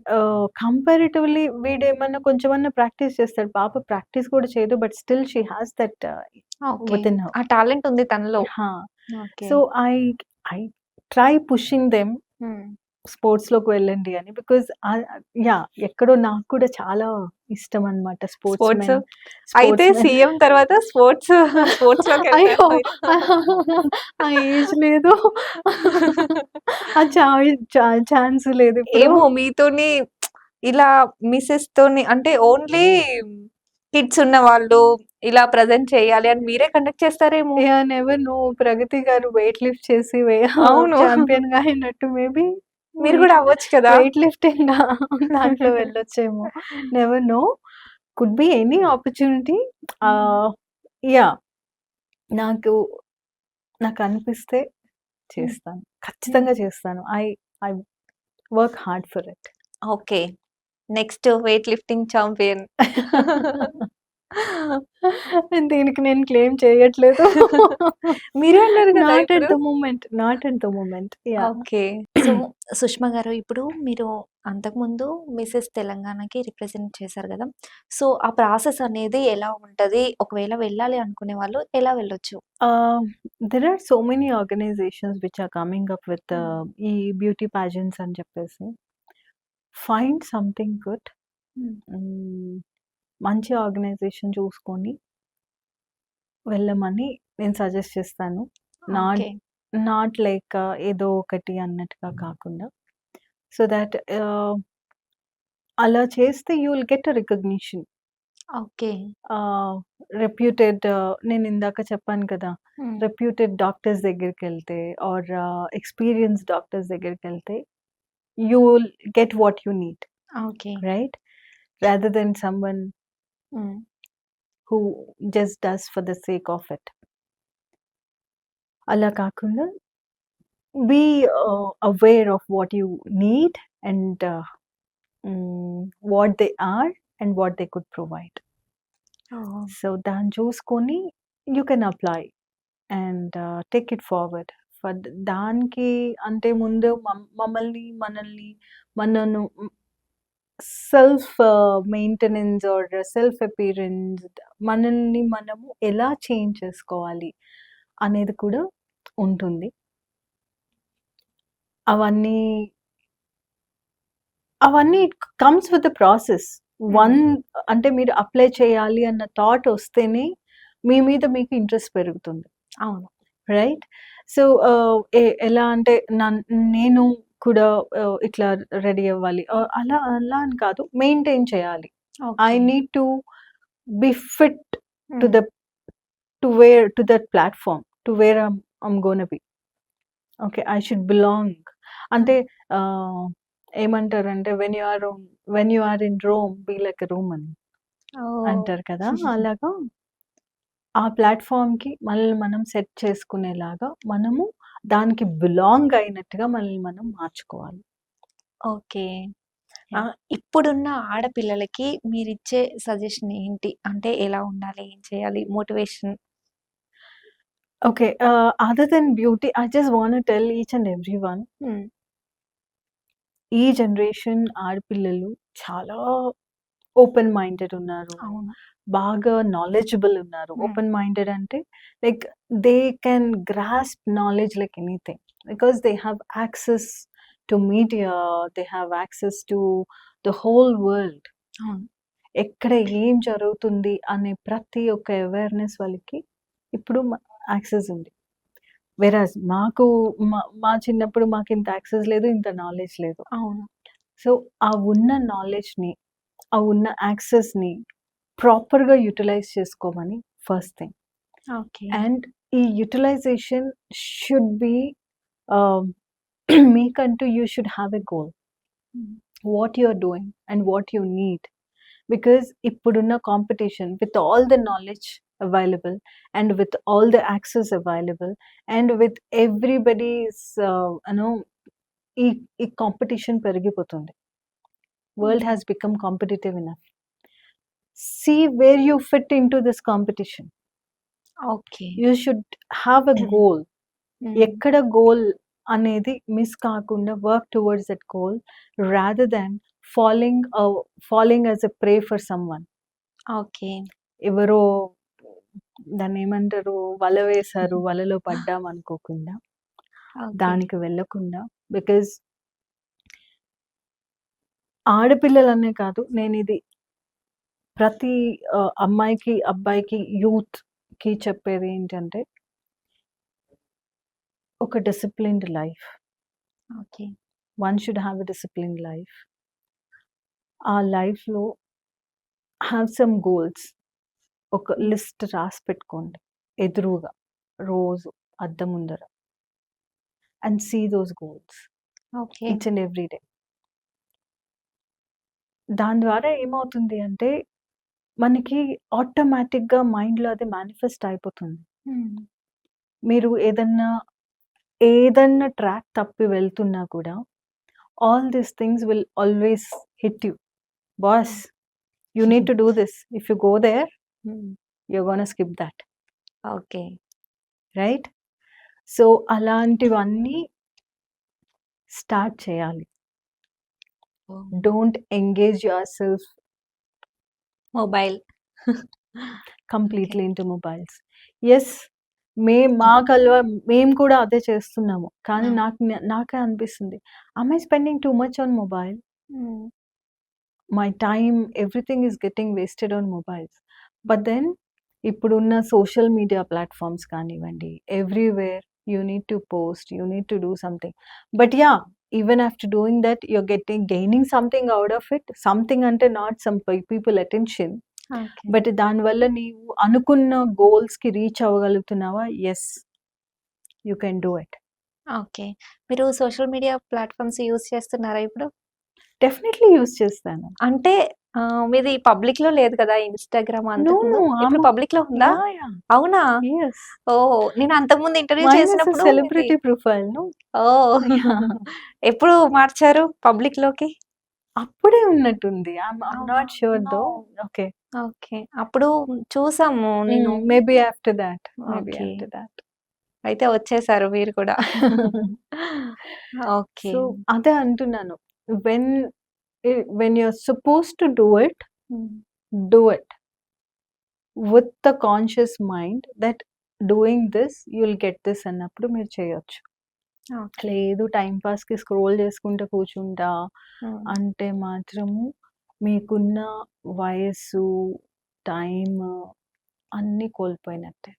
కంపారిటివ్‌లీ వీడేమన్నా కొంచెమన్నా ప్రాక్టీస్ చేస్తాడు. పాప ప్రాక్టీస్ కూడా చేయదు. But still she has that okay. Within her. ఆ టాలెంట్ ఉంది తనలో. హా! Okay. So, I try pushing them హ్మ్. స్పోర్ట్స్‌లోకి వెళ్ళండి అని. Because yeah! ఎక్కడో నాకు కూడా చాలా ఇష్టం అన్నమాట స్పోర్ట్స్. స్పోర్ట్స్‌మెన్. అయితే స్పోర్ట్స్‌మెన్ సీఎం తర్వాత అయ్యో! స్పోర్ట్స్‌లోకెళ్తారు. ఆ ఏజ్ లేదు. ఆ ఛాన్స్ లేదిప్పుడు. ఏమో మీతోని ఇలా మిసెస్‌తోని అంటే ఓన్లీ కిడ్స్ ఉన్నవాళ్ళు ఇలా ప్రెజెంట్ చేయాలి అని మీరే కండక్ట్ చేస్తారేమో? యాహ్! Never know. ప్రగతి గారు వెయిట్ లిఫ్ట్ చేసి అవును. చాంపియన్‌గా అయినట్టు మేబీ మీరు గూడా అవ్వచ్చు కదా! వెయిట్ లిఫ్టింగ్ దాంట్లో వెళ్ళొచ్చేమో. Never no. Could be any opportunity. Ah, yeah! నాకు నాకనిపిస్తే చేస్తాను. ఖచ్చితంగా చేస్తాను. I work hard for it. Okay. Next weight lifting champion. దీనికి నేను క్లెయిమ్ చేయట్లేదు. మీరే అన్నారు కదా నాట్ ఎట్ ఇప్పుడు. The moment. Not at the moment. Yeah! Okay. So, Sushma గారు ఇప్పుడు మీరు అంతకుముందు మిసెస్ తెలంగాణకి రిప్రజెంట్ చేశారు గదా! సో, ఆ ప్రాసెస్ అనేది ఎలా ఉంటది? ఒకవేళ వెళ్ళాలి అనుకునే వాళ్ళు ఎలా వెళ్ళొచ్చు? There are so many organizations which are coming up with ఈ బ్యూటీ పాజెంట్స్ అని చెప్పేసి. Find something good. హ్మ్. మంచి ఆర్గనైజేషన్ చూసుకొని వెళ్ళమని నేను సజెస్ట్ చేస్తాను. Not okay. నాట్ లైక్ ఏదో ఒకటి అన్నట్టుగా కాకుండా. సో దట్ అలా చేస్తే you will get a recognition. Okay. Reputed నేను ఇందాక చెప్పాను కదా! హ్మ్. రెప్యూటెడ్ డాక్టర్స్ దగ్గరికెళ్తే ఆర్ ఎక్స్‌పీరియన్స్డ్ డాక్టర్స్ దగ్గరికెళ్తే you will get what you need. Okay. Right? Rather than someone hmm. who just does for the sake of it. అలా కాకుండా be aware of what you need and what they are and what they could provide. Oh! So దాన్ని చూసుకొని you can apply and take it forward. దానికి అంటే ముందు మనను self maintenance are self appearance మనల్ని మనము ఎలా చేంజ్ చేసుకోవాలి అనేది కూడా ఉంటుంది. అవన్నీ అవన్నీ కమ్స్ విత్ ద ప్రాసెస్. అంటే మీరు అప్లై చేయాలి అన్న థాట్ వస్తేనే మీ మీద మీకు ఇంట్రెస్ట్ పెరుగుతుంది. అవును. రైట్? సో, ఎలా అంటే నేను కూడా ఇట్లా రెడీ అవ్వాలి. అలా అలా అని కాదు. మెయింటైన్ చేయాలి. I okay. Need to be fit to hmm. The to that platform, to where I'm gonna be. Okay. I should belong. అంటే ఆహ్, ఏమంటారంటే when you are in Rome be like a Roman oh! అంటారు కదా! అలాగా ఆ ప్లాట్‌ఫార్మ్‌కి మనల్ని మనం సెట్ చేసుకునేలాగా మనము దానికి బిలాంగ్ అయినట్టుగా మనల్ని మనం మార్చుకోవాలి. ఓకే. యాహ్! ఇప్పుడున్న ఆడపిల్లలకి మీరిచ్చే సజెషన్ ఏంటి? అంటే ఎలా ఉండాలి? ఏం చేయాలి? Motivation. Okay. Other then beauty I just want to tell each and everyone, hmm. ఈ జనరేషన్ ఆడపిల్లలు చాలా ఓపెన్ మైండెడ్ ఉన్నారు. అవును. బాగా నాలెడ్జబుల్ ఉన్నారు. హ్మ్. ఓపెన్ మైండెడ్ అంటే like they can grasp knowledge like anything. Because they have access to media, they have access to the whole world. అవును. ఎక్కడ ఏం జరుగుతుంది అనే ప్రతి ఒక్క అవేర్‌నెస్ వాళ్ళకి ఇప్పుడు యాక్సెస్ ఉంది. వెరాజ్ మాకు మా చిన్నప్పుడు మాకింత యాక్సెస్ లేదు. ఇంత నాలెడ్జ్ లేదు. అవును. సో, ఆ ఉన్న నాలెడ్జ్‌ని, ఆ ఉన్న యాక్సెస్‌ని ప్రాపర్‌గా యుటిలైజ్ చేసుకోమని ఫస్ట్ థింగ్. ఓకే. అండ్ ఈ యుటిలైజేషన్ షుడ్ బి ఆహ్, మీకంటూ you should have a goal. Hmm. What you are doing and what you need. Because ఇప్పుడున్న competition with all the knowledge available and with all the access available and with everybody's ఈ ఈ కాంపిటీషన్ పెరిగిపోతుంది. World hmm. Has become competitive enough. See where you fit into this competition. Okay. You should have a goal. Hmm. ఎక్కడ గోల్ అనేది మిస్ కాకుండా work towards that goal rather than falling falling as a prey for someone. Okay. ఎవరో దాన్నేమంటారు? వల వేశారు, వలలో పడ్డాం అనుకోకుండా, ఓకే. దానికి వెళ్ళకుండా. బికాజ్ ఆడపిల్లలనే కాదు, నేనిది ప్రతి అమ్మాయికి, అబ్బాయికి, యూత్‌కి చెప్పేది ఏంటంటే, ఒక disciplined life. Okay. One should have a disciplined life. ఆ లైఫ్‌లో హ్యావ్ సమ్ గోల్స్. ఒక హ్మ్. లిస్ట్ రాసి పెట్టుకోండి ఎదురుగా రోజు అద్దం ముందర. And see those goals okay. Each and every day. దాని ద్వారా ఏమవుతుంది అంటే, మనకి ఆటోమేటిక్‌గా మైండ్‌లో అది మేనిఫెస్ట్ అయిపోతుంది. హ్మ్. మీరు ఏదన్నా ట్రాక్ తప్పి వెళ్తున్నా కూడా, all these things will always hit you. Boss, hmm. You need to do this. If you go there, hmm. You're gonna skip that. Okay. Right? So, అలాంటివన్నీ స్టార్ట్ చేయాలి. Oh! Don't engage yourself mobile. Okay. Completely into mobiles. Yes. మేము కూడా అదే చేస్తున్నాము. కానీ ఆ! నాకే అనిపిస్తుంది. Am I spending too much on mobile? Hmm. My time everything is getting wasted on mobiles. But then ఇప్పుడున్న సోషల్ మీడియా ప్లాట్‌ఫార్మ్స్ కానివ్వండి, everywhere you need to post, you need to do something. But yeah! Even after doing that you're gaining something out of it. Something అంటే not some people attention. Okay. But దానివల్ల నీవు అనుకున్న గోల్స్‌కి రీచ్ అవ్వగలుగుతున్నావా? Yes. You can do it. Okay. మీరు సోషల్ మీడియా ప్లాట్‌ఫార్మ్స్ యూజ్ చేస్తున్నారా ఇప్పుడు? డెఫినైట్‌లీ యూజ్ చేస్తాను. అంటే మీది పబ్లిక్‌లో లేదు కదా! ఇన్‌స్టాగ్రామ్ నో, అంతకుముందు. నో. ఇప్పుడు పబ్లిక్‌లో ఉందా? యాహ్! అవునా? యెస్. ఓహ్! నేను అంతకుముందు ఇంటర్వ్యూ మైన్ ఈస్ ఎ చేసినప్పుడు మీది celebrity profile. No. Oh! Yeah! ఎప్పుడు మార్చారు పబ్లిక్‌లోకి? అప్పుడే ఉన్నట్టుంది. ఐయామ్ అవునా? Not sure no. Though. Okay. Okay. అప్పుడు చూసాము నేను. Maybe after that. Maybe okay. After that. అయితే వచ్చేసారు మీరు కూడా. ఓకే. సో, అదే అంటున్నాను. When when you are supposed to do it, hmm. Do it with the conscious mind that doing this you will get this అన్నప్పుడు మీరు చేయొచ్చు. ఓకే. లేదు టైమ్ పాస్‌కి స్క్రోల్ చేసుకుంటూ కూర్చుంటా హ్మ్. అంటే మాత్రము మీకున్న వయస్సు, టైమ్ అన్నీ కోల్పోయినట్టే.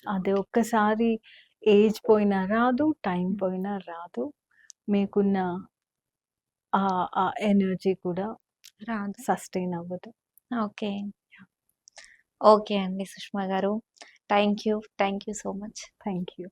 అది ఒక్కసారి ఏజ్ పోయినా రాదు, టైమ్ హ్మ్. పోయినా రాదు. మీకున్న ఆ ఎనర్జీ కూడా రాదు. సస్టైన్ అవ్వదు. ఓకే. ఓకే అండి సుష్మా గారు. Thank you. Thank you so much. Thank you.